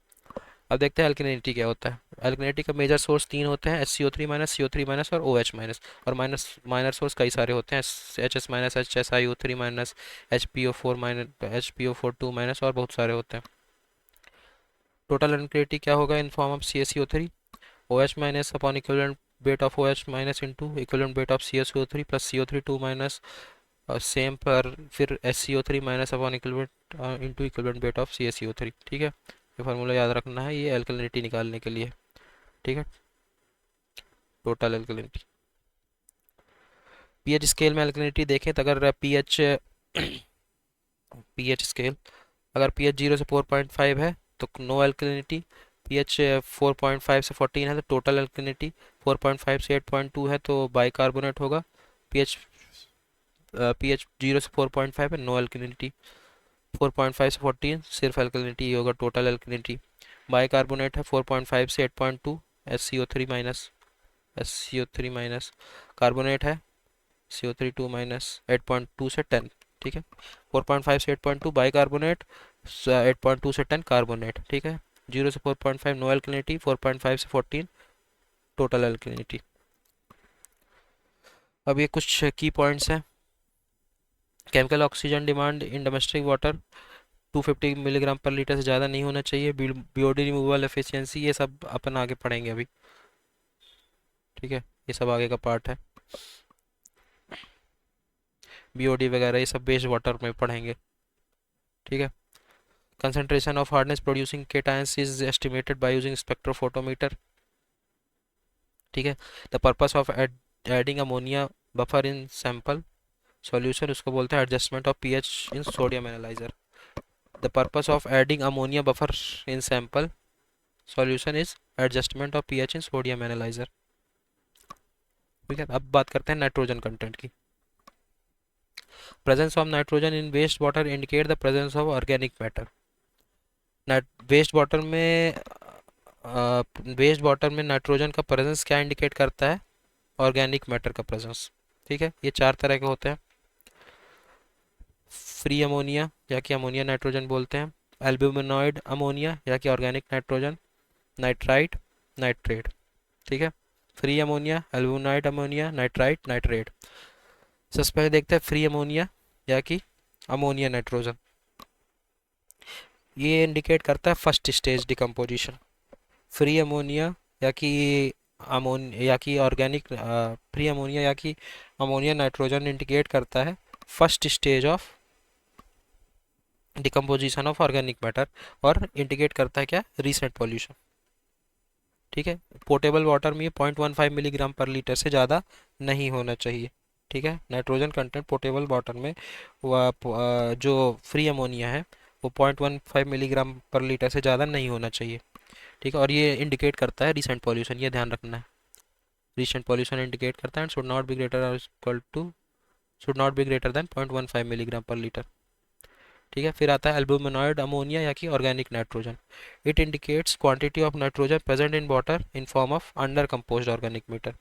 [SPEAKER 1] अब देखते हैं एल्कलिनिटी क्या होता है। एल्कलिनिटी का मेजर सोर्स तीन होते हैं, HCO3-, CO3- और OH-, और माइनर सोर्स कई सारे होते हैं, HS-, HSiO3-, HPO4-, HPO4-2- और बहुत सारे होते हैं। टोटल एल्कलिनिटी क्या होगा इन form of CaCO3? OH- upon equivalent weight of OH- into equivalent weight of CaCO3 plus CO3 2- same पर फिर HCO3- upon equivalent into equivalent weight of CaCO3। ठीक है, ये फार्मूला याद रखना है ये एल्कलिनिटी निकालने के लिए। ठीक है, टोटल एल्कलिनिटी। पीएच स्केल में एल्कलिनिटी देखें तो अगर पीएच स्केल, अगर pH 0 से 4.5 है तो नो एल्कलिनिटी, पीएच 4.5 से 14 है तो टोटल अल्कलिनिटी 4.5 से 8.2 है तो बाइकार्बोनेट होगा। पीएच पीएच 0 से 4.5 है, नो अल्कलिनिटी। 4.5 से 14 सिर्फ अल्कलिनिटी ही होगा, टोटल अल्कलिनिटी। बाइकार्बोनेट है 4.5 से 8.2, SCO3 minus, SCO3 minus. Carbonate है CO3 2 माइनस 8.2 से 10, ठीक है। 4.5 से 8.2 बाइकार्बोनेट, 8.2 से 10 कार्बोनेट, ठीक है। 0 से 4.5 नो अल्कलिनिटी, 4.5 से 14 टोटल अल्कलिनिटी। अब ये कुछ की पॉइंट्स हैं। Chemical oxygen demand in domestic water 250 milligram per litre से ज़्यादा नहीं होना चाहिए। बीओडी रिमूवल एफिशिएंसी, ये सब अपन आगे पढ़ेंगे अभी, ठीक है। ये सब आगे का पार्ट है, बीओडी वगैरह ये सब बेस्ड वाटर में पढ़ेंगे, ठीक है। Concentration of hardness producing cations is estimated by using spectrophotometer, ठीक है। The purpose of adding ammonia buffer in sample solution, उसको बोलते हैं adjustment of pH in sodium analyser. The purpose of adding ammonia buffer in sample solution is adjustment of pH in sodium analyser, ठीक है। अब बात करते हैं nitrogen content की। Presence of nitrogen in waste water indicate the presence of organic matter. Waste water में waste water में nitrogen का प्रेजेंस क्या इंडिकेट करता है? ऑर्गेनिक मैटर का प्रेजेंस, ठीक है। ये चार तरह के होते हैं। फ्री अमोनिया या कि अमोनिया नाइट्रोजन बोलते हैं, एल्ब्यूमिनॉइड अमोनिया या कि ऑर्गेनिक नाइट्रोजन, नाइट्राइट, नाइट्रेट, ठीक है। Free ammonia, albuminoid ammonia, nitrite, nitrate. सबसे पहले देखते हैं फ्री अमोनिया या कि अमोनिया नाइट्रोजन। ये इंडिकेट करता है first stage decomposition. Free ammonia या कि ऑर्गेनिक फ्री अमोनिया या कि अमोनिया नाइट्रोजन इंडिकेट करता है first stage of decomposition of organic matter और इंडिकेट करता है क्या? रीसेंट पॉल्यूशन, ठीक है। पोर्टेबल वाटर में 0.15 मिलीग्राम पर लीटर से ज़्यादा नहीं होना चाहिए, ठीक है। नाइट्रोजन कंटेंट पोर्टेबल वाटर में जो फ्री अमोनिया है वो 0.15 मिलीग्राम पर लीटर से ज़्यादा नहीं होना चाहिए, ठीक है। और ये इंडिकेट करता है रीसेंट पॉल्यूशन, ये ध्यान रखना है। रीसेंट पॉल्यूशन इंडिकेट करता है शुड नॉट बी ग्रेटर और equal to should not be greater than 0.15 milligram per litre, ठीक है। फिर आता है एल्ब्यूमिनॉइड अमोनिया या कि organic nitrogen. It indicates quantity of nitrogen present in water in form of undecomposed organic matter.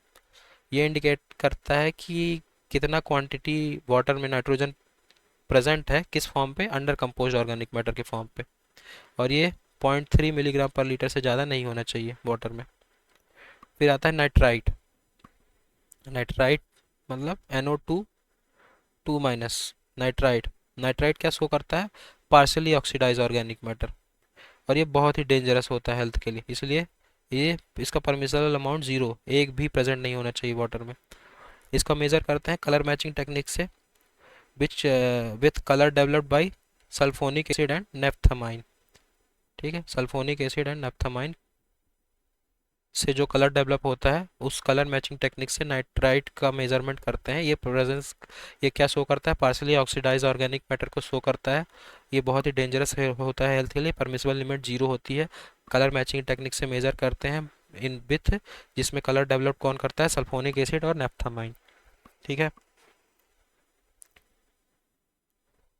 [SPEAKER 1] ये indicate करता है कि कितना क्वांटिटी वाटर में नाइट्रोजन प्रेजेंट है, किस फॉर्म पे? अंडर कंपोज्ड ऑर्गेनिक मैटर के फॉर्म पे। और ये 0.3 मिलीग्राम पर लीटर से ज़्यादा नहीं होना चाहिए वाटर में। फिर आता है नाइट्राइट। नाइट्राइट मतलब NO2 2 माइनस, नाइट्राइट। नाइट्राइट क्या शो करता है? Partially oxidise organic matter. और ये बहुत ही डेंजरस होता है हेल्थ के लिए, इसलिए ये इसका परमिसिबल अमाउंट 0, एक भी प्रेजेंट नहीं होना चाहिए वाटर में। इसका मेजर करते हैं कलर मैचिंग टेक्निक से, which with colour developed by sulphonic acid and naphthamine, ठीक है। सल्फोनिक एसिड एंड नेप्थामाइन से जो कलर डेवलप होता है उस कलर मैचिंग टेक्निक से नाइट्राइट का मेजरमेंट करते हैं। ये प्रेजेंस, ये क्या शो करता है? पार्शली ऑक्सीडाइज ऑर्गेनिक मैटर को शो करता है। ये बहुत ही डेंजरस होता है हेल्थ के लिए। परमिसिबल लिमिट 0 होती है। कलर मैचिंग टेक्निक से मेजर करते हैं इन विथ, जिसमें कलर डेवलप कौन करता है? सल्फोनिक एसिड और नेप्थामाइन, ठीक है।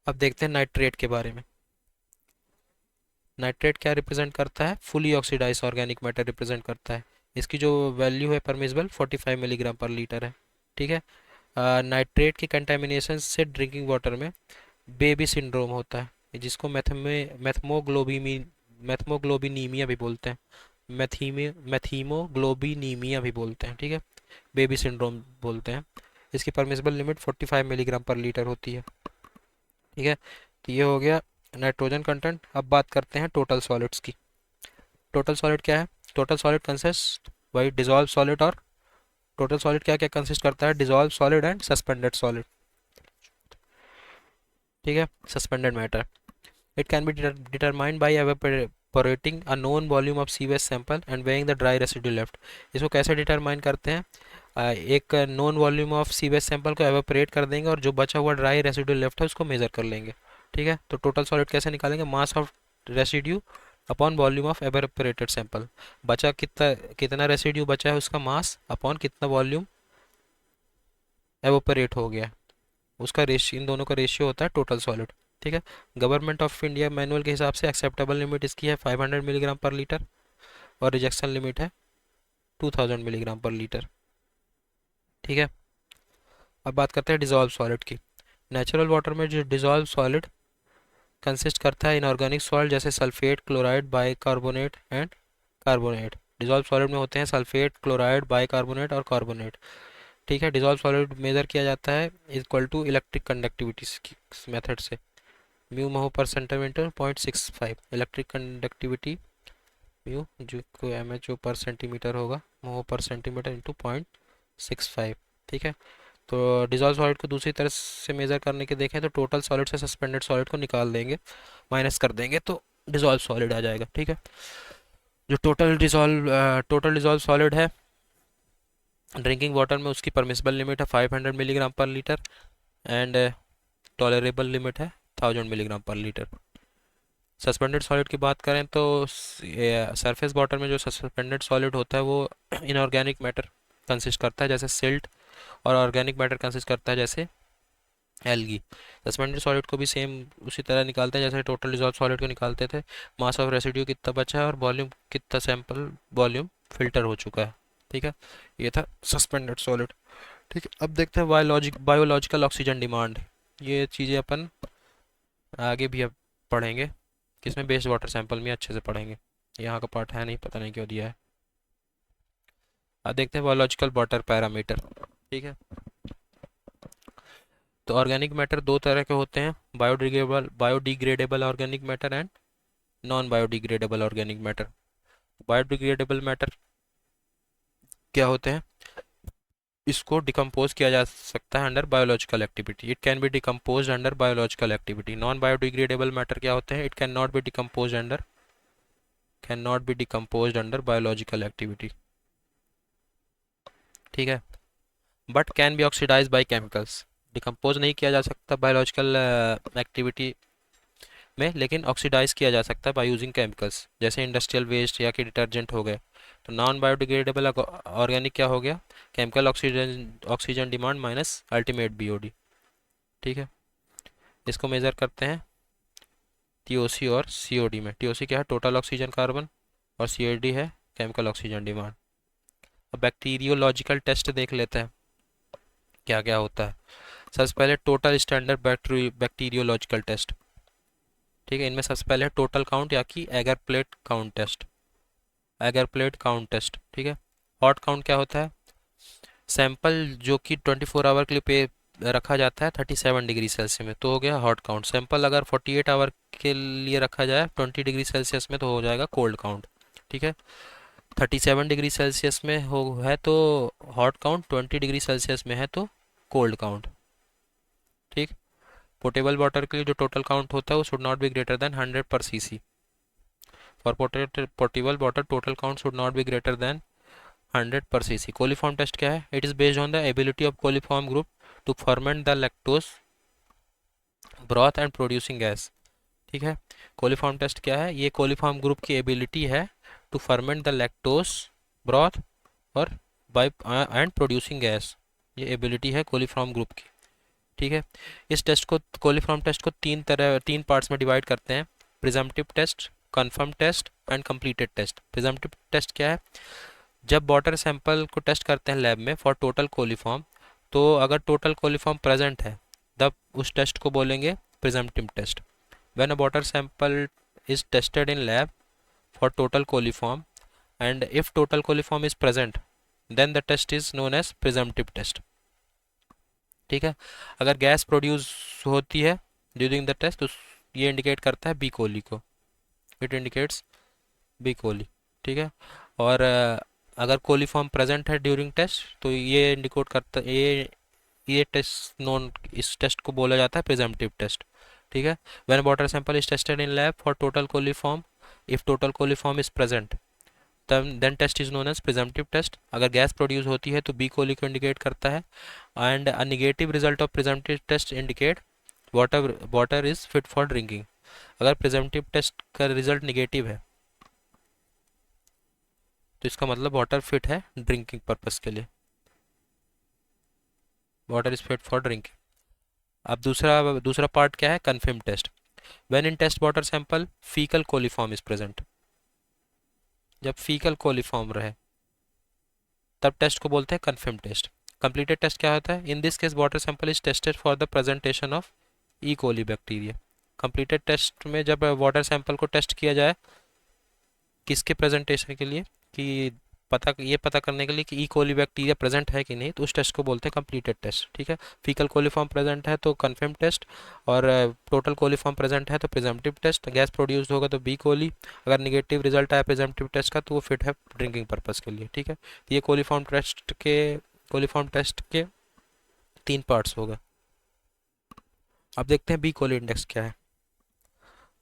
[SPEAKER 1] अब देखते हैं नाइट्रेट के बारे में। नाइट्रेट क्या रिप्रेजेंट करता है? Fully oxidise organic matter represent करता है। इसकी जो वैल्यू है परमिसिबल 45 मिलीग्राम पर लीटर है, ठीक है। नाइट्रेट की कंटेमिनेशन से ड्रिंकिंग वाटर में बेबी सिंड्रोम होता है, जिसको मैथमोग्लोबिनीमिया भी बोलते हैं। मैथीमोग्लोबिनीमिया भी बोलते हैं, ठीक है। बेबी सिंड्रोम बोलते हैं। इसकी permissible limit 45 milligram per litre होती है, ठीक है। तो ये हो गया नाइट्रोजन कंटेंट। अब बात करते हैं टोटल सॉलिड्स की। टोटल सॉलिड क्या है? टोटल सॉलिड कंसिस्ट वही डिजॉल्व सॉलिड, और टोटल सॉलिड क्या क्या कंसिस्ट करता है? Dissolve solid and suspended solid, ठीक है। Suspended matter it can be determined by evaporating a known volume of sewage sample and weighing the dry residue left। इसको कैसे डिटरमाइन करते हैं? एक known volume of sewage sample को evaporate कर देंगे और जो बचा हुआ ड्राई रेसिड्यू लेफ्ट है उसको मेजर कर लेंगे, ठीक है। तो टोटल सॉलिड कैसे निकालेंगे? Mass of residue upon volume of evaporated sample, बचा कितना, कितना रेसिड्यू बचा है उसका मास अपॉन कितना वॉल्यूम एवोपरेट हो गया, उसका रेशियो, इन दोनों का रेशियो होता है टोटल सॉलिड। ठीक है। गवर्नमेंट ऑफ इंडिया मैनुअल के हिसाब से एक्सेप्टेबल लिमिट इसकी है 500 मिलीग्राम पर लीटर और रिजेक्शन लिमिट है 2000 मिलीग्राम पर लीटर। ठीक है। अब बात करते हैं डिजॉल्व सॉलिड की। नेचुरल वाटर में जो डिजॉल्व सॉलिड कंसिस्ट करता है इनऑर्गेनिक सॉल्ट जैसे sulphate, chloride, bicarbonate and carbonate. Dissolve solid में होते हैं सल्फेट, क्लोराइड, बाइकार्बोनेट और कार्बोनेट। ठीक है। डिजॉल्व सॉलिड मेजर किया जाता है equal to electric conductivity method से, mu mho per centimetre 0.65, electric conductivity mu जो को एम एच जो पर सेंटीमीटर होगा, महो पर सेंटीमीटर इंटू 0.65। ठीक है। तो डिजॉल्व सॉलिड को दूसरी तरह से मेज़र करने के देखें तो टोटल सॉलिड से सस्पेंडेड सॉलिड को निकाल देंगे, माइनस कर देंगे तो डिजॉल्व सॉलिड आ जाएगा। ठीक है। जो टोटल डिजॉल्व सॉलिड है ड्रिंकिंग वाटर में, उसकी परमिसिबल लिमिट है 500 milligram per litre and tolerable limit है 1000 milligram per litre. Suspended solid की बात करें तो सरफेस वाटर में जो सस्पेंडेड सॉलिड होता है वो इनऑर्गेनिक मैटर कंसिस्ट करता है जैसे सिल्ट, और ऑर्गेनिक मैटर कंसिस्ट करता है जैसे एल्गी। सस्पेंडेड सॉलिड को भी सेम उसी तरह निकालते हैं जैसे टोटल डिजॉल्व सॉलिड को निकालते थे, मास ऑफ रेसिड्यू कितना बचा है और वॉल्यूम कितना, सैंपल वॉल्यूम फिल्टर हो चुका है। ठीक है। ये था सस्पेंडेड सॉलिड। ठीक है। अब देखते हैं बायोलॉजिकल ऑक्सीजन डिमांड। ये चीज़ें अपन आगे भी अब पढ़ेंगे, किसमें बेस्ड वाटर सैंपल में अच्छे से पढ़ेंगे। यहाँ का पार्ट है नहीं, पता नहीं क्यों दिया है। अब देखते हैं बायोलॉजिकल वाटर पैरामीटर। ठीक है। तो ऑर्गेनिक मैटर दो तरह के होते हैं, biodegradable organic matter and non biodegradable organic matter. Biodegradable matter क्या होते हैं, इसको डिकम्पोज किया जा सकता है under biological activity, it can be decompose under biological activity. Non biodegradable matter क्या होते हैं, it can not be decompose under biological activity. ठीक है। But can be oxidise by chemicals, decompose नहीं किया जा सकता बायोलॉजिकल एक्टिविटी में, लेकिन ऑक्सीडाइज किया जा सकता है बाय यूजिंग केमिकल्स जैसे इंडस्ट्रियल वेस्ट या कि डिटर्जेंट हो गए। तो नॉन बायोडिग्रेडेबल ऑर्गेनिक क्या हो गया, chemical oxygen demand minus ultimate BOD. ठीक है। इसको मेज़र करते हैं टीओसी और सीओडी में। टीओसी क्या है, टोटल ऑक्सीजन कार्बन, और सीओडी है केमिकल ऑक्सीजन डिमांड। अब बैक्टीरियोलॉजिकल टेस्ट देख लेते हैं क्या क्या होता है। सबसे पहले टोटल स्टैंडर्ड बैक्टीरियोलॉजिकल टेस्ट। ठीक है। इनमें सबसे पहले है टोटल काउंट या कि agar plate count test, agar plate count test. ठीक है। हॉट काउंट क्या होता है, सैंपल जो कि 24 आवर के लिए रखा जाता है 37 डिग्री सेल्सियस में, तो हो गया हॉट काउंट। सैंपल अगर 48 आवर के लिए रखा जाए 20 डिग्री सेल्सियस में, तो हो जाएगा कोल्ड काउंट। ठीक है। 37 डिग्री सेल्सियस में हो है तो हॉट काउंट, 20 डिग्री सेल्सियस में है तो कोल्ड काउंट। ठीक। पोर्टेबल वाटर के लिए जो टोटल काउंट होता है वो should not be greater than 100 per cc. For portable water total count should not be greater than 100 per cc. Coliform test क्या है, it is based on the ability of coliform group to ferment the lactose broth and producing gas. ठीक है। Coliform test क्या है, ये coliform group की ability है to ferment the lactose broth और बाय एंड प्रोड्यूसिंग गैस, ये ability है कोलीफॉर्म ग्रुप की। ठीक है। इस टेस्ट को, कोलीफॉर्म टेस्ट को तीन पार्ट्स में डिवाइड करते हैं, presumptive test, confirm test and completed test. Presumptive test क्या है, जब वाटर सैंपल को टेस्ट करते हैं लैब में फॉर टोटल कोलीफॉर्म, तो अगर टोटल कोलीफॉर्म प्रेजेंट है तब उस टेस्ट को बोलेंगे presumptive test. When a water sample is tested in lab for total coliform and if total coliform is present then the test is known as presumptive test. ठीक है। अगर gas produce होती है ड्यूरिंग द टेस्ट तो ये indicate करता है B coli को, इट इंडिकेट्स बी कोली। ठीक है। और अगर कोलीफॉर्म प्रेजेंट है ड्यूरिंग टेस्ट तो ये इंडिकेट करता है, ये टेस्ट नॉन, इस टेस्ट को बोला जाता है प्रिजम्पटिव टेस्ट। ठीक है। When water sample is tested in lab for total coliform, if total coliform is present then test is known as presumptive test. अगर गैस प्रोड्यूस होती है तो बी कोली को इंडिकेट करता है and a negative result of presumptive test indicate water is fit for drinking. अगर presumptive test का result negative है तो इसका मतलब वाटर फिट है ड्रिंकिंग पर्पस के लिए, water is fit for drinking. अब दूसरा दूसरा पार्ट क्या है, confirm test. When in test water sample faecal coliform is present, जब फीकल कोलिफॉर्म रहे तब टेस्ट को बोलते हैं कन्फर्म टेस्ट। कंप्लीटेड टेस्ट क्या होता है, in this case water sample is tested for the presentation of E coli bacteria. Completed test में जब वाटर सैंपल को टेस्ट किया जाए किसके प्रेजेंटेशन के लिए, कि पता करने के लिए कि ई कोली बैक्टीरिया प्रेजेंट है कि नहीं, तो उस टेस्ट को बोलते हैं कंप्लीटेड टेस्ट। ठीक है, फीकल कोलीफॉर्म प्रेजेंट है तो कन्फर्म टेस्ट, और टोटल कोलीफॉर्म प्रेजेंट है तो प्रिजम्पटिव टेस्ट। गैस प्रोड्यूस्ड होगा तो बी कोली, अगर निगेटिव रिजल्ट आया प्रिजम्पटिव टेस्ट का तो वो फिट है ड्रिंकिंग पर्पस के लिए। ठीक है, तो ये कोलीफॉर्म टेस्ट के 3 पार्ट्स हो गए। अब देखते हैं बी कोली इंडेक्स क्या है।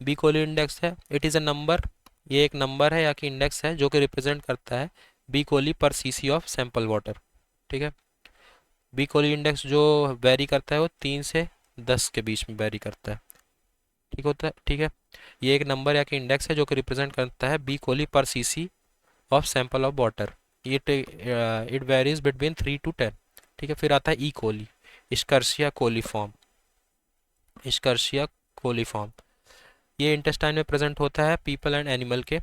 [SPEAKER 1] बी कोली इंडेक्स है, इट इज़ अ नंबर, ये एक नंबर है या कि इंडेक्स है जो कि रिप्रेजेंट करता है B coli per cc of sample water. ठीक है, बी कोली इंडेक्स जो वेरी करता है वो 3 से 10 के बीच में वेरी करता है। ठीक होता है, ठीक है, ये एक नंबर या कि इंडेक्स है जो कि रिप्रेजेंट करता है B coli per cc of sample of water. It varies between 3 to 10। ठीक है, फिर आता है E coli, Escherichia coliform, Escherichia coliform. ये इंटेस्टाइन में प्रेजेंट होता है पीपल एंड एनिमल के।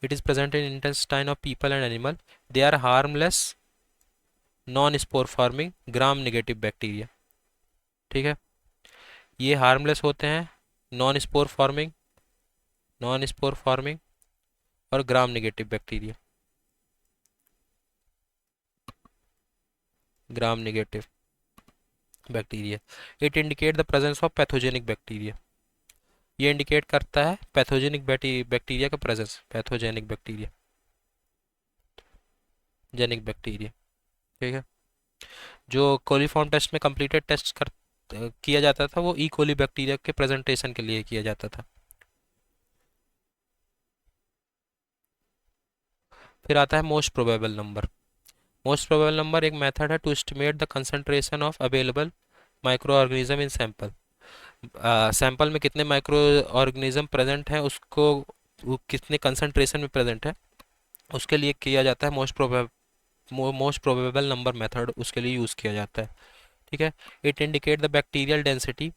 [SPEAKER 1] It is present in intestine of people and animal. They are harmless non spore forming gram negative bacteria. ठीक है, ये हार्मलेस होते हैं नॉन स्पोर फार्मिंग और gram negative bacteria, gram negative bacteria. It indicate the presence of pathogenic bacteria, ये indicate करता है pathogenic bacteria का presence, pathogenic bacteria, genic bacteria. ठीक है, जो कोलीफॉर्म टेस्ट में कंप्लीटेड टेस्ट किया जाता था वो ई कोली बैक्टीरिया के प्रेजेंटेशन के लिए किया जाता था। फिर आता है most probable number. Most probable number एक मेथड है to estimate the concentration of available micro organism in sample. Sample में कितने माइक्रो ऑर्गेनिज्म प्रेजेंट हैं उसको, वो कितने कंसंट्रेशन में प्रेजेंट है उसके लिए किया जाता है मोस्ट प्रोबेबल नंबर मेथड, उसके लिए यूज़ किया जाता है। ठीक है, it indicate the bacterial density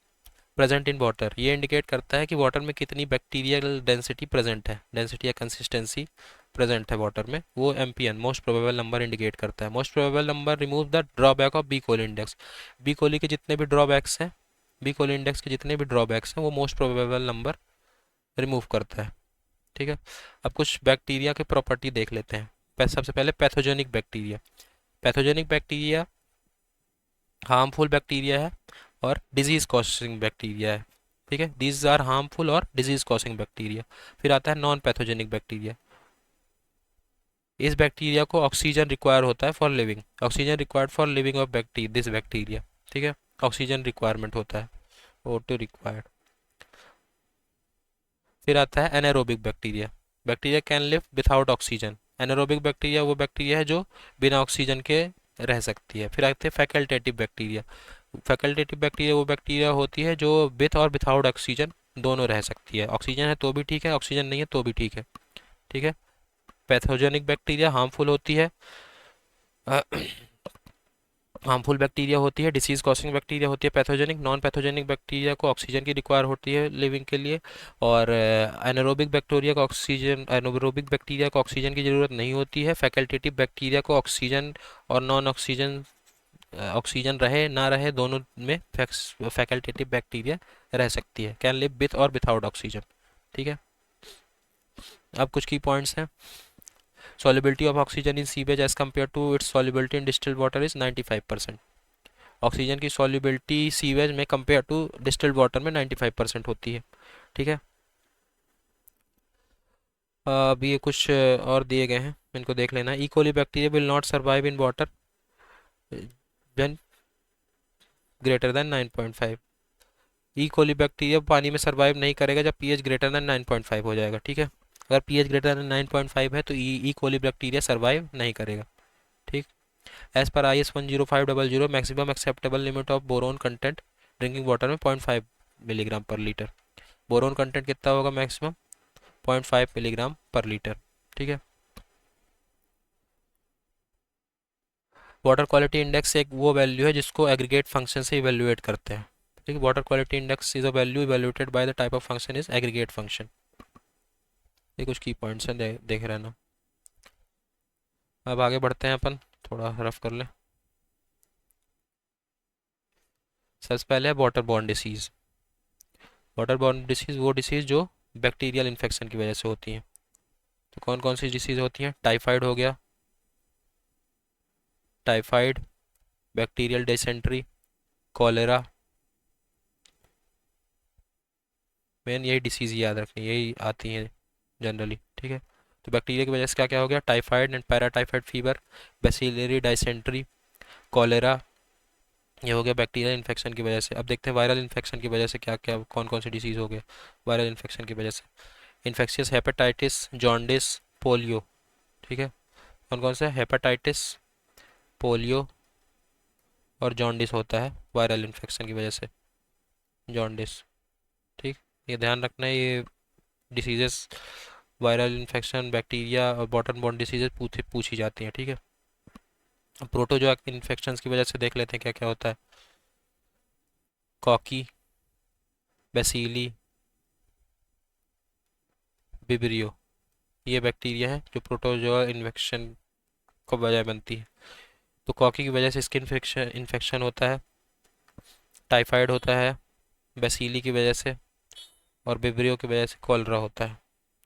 [SPEAKER 1] present in water, ये इंडिकेट करता है कि वाटर में कितनी बैक्टीरियल डेंसिटी प्रेजेंट है, डेंसिटी या कंसिस्टेंसी प्रेजेंट है वाटर में, वो MPN most probable number indicate करता है। Most probable number remove the drawback of B coli index, B coli के जितने भी ड्रॉबैक्स हैं, बी कोली इंडेक्स के जितने भी ड्रॉबैक्स हैं वो मोस्ट प्रोबेबल नंबर रिमूव करता है। ठीक है, अब कुछ बैक्टीरिया के प्रॉपर्टी देख लेते हैं। सबसे पहले pathogenic bacteria. Pathogenic bacteria harmful bacteria है और डिजीज कॉजिंग बैक्टीरिया है। ठीक है, दीज आर हार्मफुल और डिजीज कॉजिंग बैक्टीरिया। फिर आता है नॉन पैथोजेनिक बैक्टीरिया। इस बैक्टीरिया को ऑक्सीजन रिक्वायर होता है for living, oxygen required for living of this bacteria. ठीक है, ऑक्सीजन रिक्वायरमेंट होता है, O2 रिक्वायर्ड। फिर आता है anaerobic bacteria. Bacteria can live without oxygen. Anaerobic bacteria वो बैक्टीरिया है जो बिना ऑक्सीजन के रह सकती है। फिर आते हैं फैकल्टेटिव बैक्टीरिया। फैकल्टेटिव बैक्टीरिया वो बैक्टीरिया होती है जो विथ और विदाउट ऑक्सीजन दोनों रह सकती है, ऑक्सीजन है तो भी ठीक है, ऑक्सीजन नहीं है तो भी ठीक है। ठीक है, पैथोजेनिक बैक्टीरिया हार्मफुल होती है, हार्मफुल बैक्टीरिया होती है, डिसीज कॉजिंग बैक्टीरिया होती है पैथोजेनिक। नॉन पैथोजेनिक बैक्टीरिया को ऑक्सीजन की रिक्वायर होती है लिविंग के लिए, और एनारोबिक बैक्टीरिया को ऑक्सीजन की ज़रूरत नहीं होती है। फैकल्टेटिव बैक्टीरिया को ऑक्सीजन और नॉन ऑक्सीजन, ऑक्सीजन रहे ना रहे दोनों में फैकल्टेटिव बैक्टीरिया रह सकती है, कैन लिव विथ और विदाउट ऑक्सीजन। ठीक है, अब कुछ की पॉइंट्स हैं। solubility of oxygen in sewage as compared to its solubility in distilled water is 95%। Oxygen की solubility सीवेज में कंपेयर टू डिस्टिल्ड वाटर में 95% होती है। ठीक है, अब ये कुछ और दिए गए हैं, इनको देख लेना। E coli bacteria will not survive in water when greater than 9.5। E coli bacteria पानी में सर्वाइव नहीं करेगा जब पीएच ग्रेटर देन 9.5 हो जाएगा। ठीक है, अगर पीएच ग्रेटर देन 9.5 है तो ई कोली बैक्टीरिया सर्वाइव नहीं करेगा। ठीक, as per IS 10500 maximum acceptable limit of boron content drinking water में 0.5 milligram per litre. Boron content कितना होगा मैक्सिमम, 0.5 मिलीग्राम पर लीटर। ठीक है, वाटर क्वालिटी इंडेक्स एक वो वैल्यू है जिसको एग्रीगेट फंक्शन से इवेल्युएट करते हैं। ठीक है, water quality index is a value evaluated by the type of function is aggregate function. ये कुछ की पॉइंट्स हैं, देख रहे हैं ना। अब आगे बढ़ते हैं अपन, थोड़ा रफ कर लें। सबसे पहले है water borne disease. Water borne disease वो डिसीज जो बैक्टीरियल इन्फेक्शन की वजह से होती हैं। तो कौन कौन सी डिसीज होती हैं? टाइफाइड हो गया, typhoid, bacterial dysentery, cholera. Main यही डिसीज़ याद रखनी, यही आती हैं जनरली। ठीक है, तो बैक्टीरिया की वजह से क्या क्या हो गया? Typhoid and paratyphoid fever, bacillary dysentery, cholera. ये हो गया बैक्टीरियल इन्फेक्शन की वजह से। अब देखते हैं वायरल इन्फेक्शन की वजह से क्या क्या कौन कौन सी डिसीज़ हो गए वायरल इन्फेक्शन की वजह से। Infectious hepatitis, jaundice, polio. ठीक है, कौन कौन सा? हेपेटाइटिस, पोलियो और जॉन्डिस होता है वायरल इन्फेक्शन की वजह से, जॉन्डिस। ठीक, ये ध्यान रखना है, ये डिसीजेस वायरल इन्फेक्शन, बैक्टीरिया और वाटर बॉर्न डिसीजेज पूछी जाती हैं। ठीक है, अब प्रोटोजोआ इन्फेक्शन की वजह से देख लेते हैं क्या क्या होता है। कॉकी, बेसिली, विब्रियो, ये बैक्टीरिया है जो प्रोटोजोआ इन्फेक्शन को वजह बनती है। तो कॉकी की वजह से स्किन इन्फेक्शन इन्फेक्शन होता है, टाइफाइड होता है बेसिली की वजह से, और विब्रियो की वजह से कॉलरा होता है।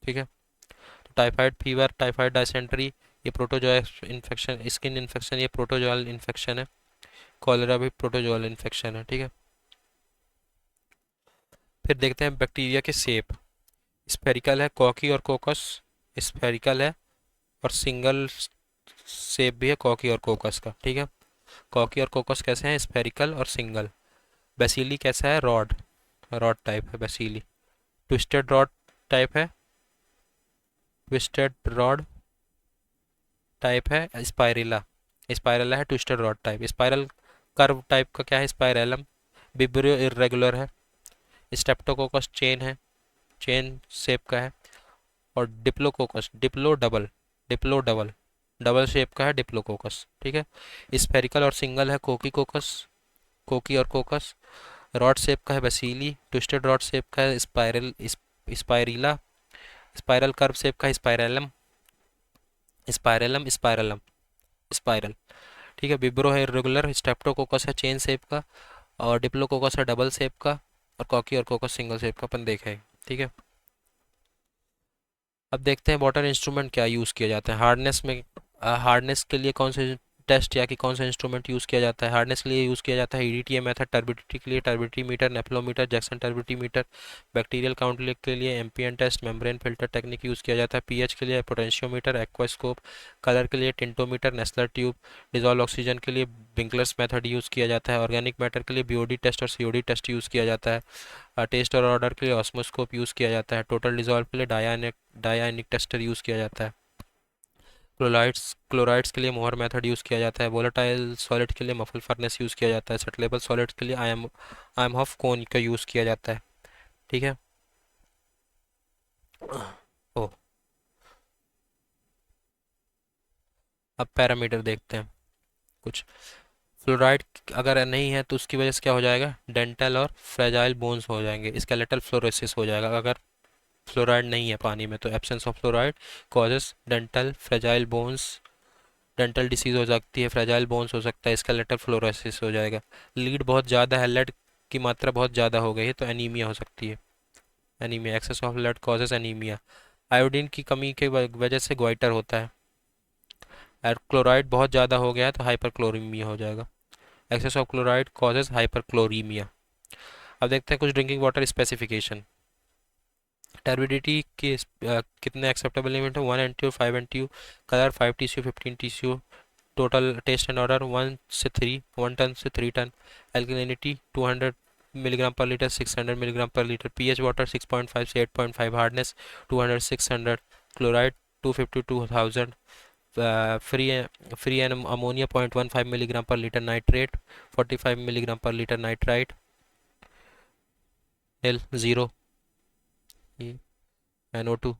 [SPEAKER 1] ठीक है, तो टाइफाइड फीवर, टाइफाइड डायसेंट्री, ये प्रोटोजोआ इन्फेक्शन, स्किन इन्फेक्शन ये प्रोटोजोअल इन्फेक्शन है। कॉलरा भी प्रोटोजोअल इन्फेक्शन है। ठीक है, फिर देखते हैं बैक्टीरिया के शेप। स्फेरिकल है कॉकी और कोकस, स्फेरिकल है, और सिंगल शेप भी है कॉकी और कोकस का। ठीक है, कॉकी और कोकस कैसे हैं? स्फेरिकल और सिंगल। बेसिली कैसा है? रॉड, रॉड टाइप है बेसिली। ट्विस्टेड रॉड टाइप है, ट्विस्टेड रॉड टाइप है स्पाइरिला। स्पाइरला है twisted rod type. Spiral curve type का क्या है? स्पाइरलम। विब्रियो इरेगुलर है। स्टेप्टोकोकस चेन है, चेन शेप का है। और diplococcus, Diplo double, double shape का है डिप्लोकोकस। ठीक है, स्फेरिकल और सिंगल है कोकी कोकस, कोकी और कोकस। रॉड शेप का है बेसिली, ट्विस्टेड रॉड शेप का है स्पाइरिला, स्पाइरल कर्व शेप का है स्पाइरलम, स्पाइरल। ठीक है, विब्रो है इरेगुलर, स्टेप्टोकोकस है चेन शेप का, और डिप्लोकोकस है डबल शेप का, और कॉकी और कोकस सिंगल शेप का अपन देखा है। ठीक है, अब देखते हैं वाटर इंस्ट्रूमेंट क्या यूज़ किया जाता है हार्डनेस में। हार्डनेस के लिए कौन से टेस्ट या कि कौन सा इंस्ट्रूमेंट यूज़ किया जाता है? हार्डनेस के लिए यूज़ किया जाता है ईडीटीए मेथड, टर्बिडिटी के लिए turbidity meter, nephelometer, Jackson turbidity meter. Bacterial count के लिए MPN test, membrane filter technique use किया जाता है। पीएच के लिए पोटेंशियोमीटर, एक्वास्कोप। कलर के लिए टिंटोमीटर, नेस्लर ट्यूब। डिजॉल्व ऑक्सीजन के लिए बिंकलर्स मेथड यूज़ किया जाता है। ऑर्गेनिक मैटर के लिए बीओडी टेस्ट और सीओडी टेस्ट यूज़ किया जाता है। टेस्ट और ऑर्डर के लिए ऑस्मोस्कोप यूज़ किया जाता है। टोटल डिजॉल्व के लिए डायानिक टेस्टर यूज़ किया जाता है। क्लोराइड्स के लिए मोहर मेथड यूज़ किया जाता है। वोलेटाइल सॉलिड के लिए मफल फर्नेस यूज़ किया जाता है। सेटलेबल सॉलिड के लिए आई एम ऑफ कोन का यूज़ किया जाता है। ठीक है, ओ, अब पैरामीटर देखते हैं कुछ। फ्लोराइड अगर नहीं है तो उसकी वजह से क्या हो जाएगा? डेंटल और फ्रेजाइल बोन्स हो जाएंगे, स्केलेटल फ्लोरोसिस हो जाएगा। अगर फ्लोराइड नहीं है पानी में तो absence of fluoride causes dental fragile bones, dental disease हो सकती है, फ्रेजाइल बोन्स हो सकता है, स्केलेटल फ्लोरोसिस हो जाएगा। लीड बहुत ज़्यादा है, लेड की मात्रा बहुत ज़्यादा हो गई है तो एनीमिया हो सकती है। Anaemia, excess of lead causes anaemia. Iodine की कमी के वजह से ग्वाइटर होता है। और क्लोराइड बहुत ज़्यादा हो गया है तो हाइपरक्लोरीमिया हो जाएगा। Excess of chloride causes hyperchloremia. अब देखते हैं कुछ ड्रिंकिंग वाटर स्पेसिफिकेशन। टर्बिडिटी के कितने एक्सेप्टेबल लिमिट है? 1 NTU, 5 NTU। Colour 5 TCU, 15 TCU। Total taste and odour 1 से 3 ton. Alkalinity 200 milligram per litre, 600 milligram per litre. PH water 6.5 से 8.5। Hardness 200 600। Chloride 250 2000। Free free N ammonia 0.15 milligram per litre. Nitrate 45 milligram per litre. Nitrite nil 0। NO2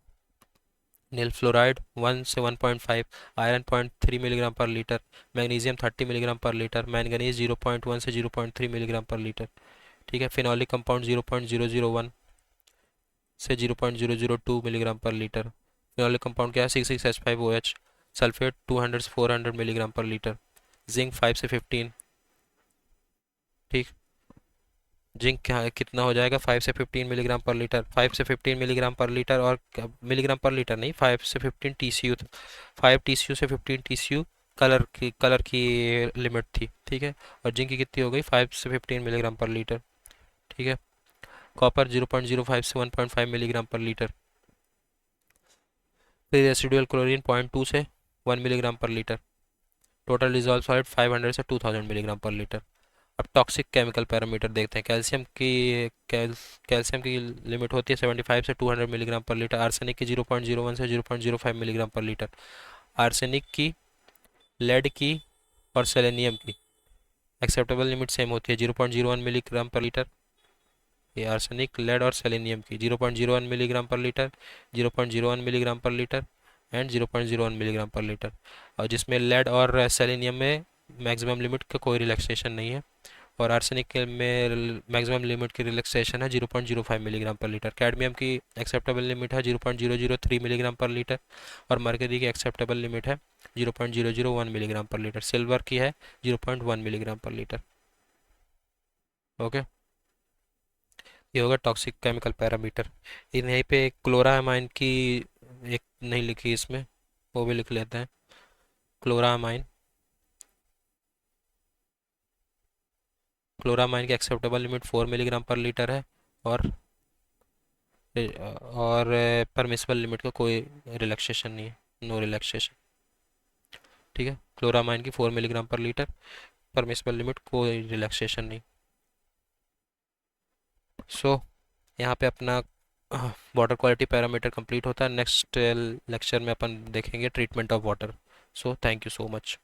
[SPEAKER 1] nil fluoride 1 से 1.5, iron 0.3 milligram per litre, magnesium 30 milligram per litre, manganese 0.1 से 0.3 milligram per litre. ठीक है, phenolic compound 0.001 से 0.002 milligram per litre. Phenolic compound क्या है? 6,6H5OH। Sulphate 200 से 400 milligram per litre. Zinc 5 से 15। ठीक, जिंक क्या है, कितना हो जाएगा? 5 से 15 मिलीग्राम पर लीटर, 5 से 15 मिलीग्राम पर लीटर, और मिलीग्राम पर लीटर नहीं, 5 से 15 TCU, 5 TCU से 15 TCU कलर की लिमिट थी। ठीक है, और जिंक की कितनी हो गई? 5 से 15 मिलीग्राम पर लीटर। ठीक है, कॉपर 0.05 से 1.5 मिलीग्राम पर लीटर। फिर रेसिडुअल क्लोरीन 0.2 से 1 milligram per litre. Total dissolve solid 500 से 2000 मिलीग्राम पर लीटर। अब टॉक्सिक केमिकल पैरामीटर देखते हैं। कैल्शियम की लिमिट होती है 75 से 200 मिलीग्राम पर लीटर। आर्सेनिक की 0.01 से 0.05 मिलीग्राम पर लीटर। आर्सेनिक की, लेड की और सेलेनियम की एक्सेप्टेबल लिमिट सेम होती है, 0.01 मिलीग्राम पर लीटर। ये आर्सेनिक, लेड और सेलेनियम की 0.01 milligram per litre, 0.01 milligram per litre and 0.01 milligram per litre. और जिसमें लेड और सेलेनियम में मैक्सिमम लिमिट का कोई रिलैक्सेशन नहीं है, और आर्सेनिक के में मैक्सिमम लिमिट की रिलैक्सेशन है 0.05 मिलीग्राम पर लीटर। कैडमियम की एक्सेप्टेबल लिमिट है 0.003 मिलीग्राम पर लीटर, और मरकरी की एक्सेप्टेबल लिमिट है 0.001 मिलीग्राम पर लीटर। सिल्वर की है 0.1 मिलीग्राम पर लीटर। ओके, ये होगा टॉक्सिक केमिकल पैरामीटर। यहीं पे क्लोरामाइन की एक नहीं लिखी इसमें, वो भी लिख लेते हैं। क्लोरामाइन, क्लोरामाइन की acceptable limit 4 milligram per litre है, और परमिसिबल लिमिट का कोई रिलैक्सेशन नहीं है, नो रिलैक्सेशन। ठीक है, क्लोरामाइन की 4 milligram per litre, permissible limit कोई रिलैक्सेशन नहीं। सो यहाँ पे अपना वाटर क्वालिटी पैरामीटर कंप्लीट होता है। नेक्स्ट लेक्चर में अपन देखेंगे treatment of water. So thank you so much.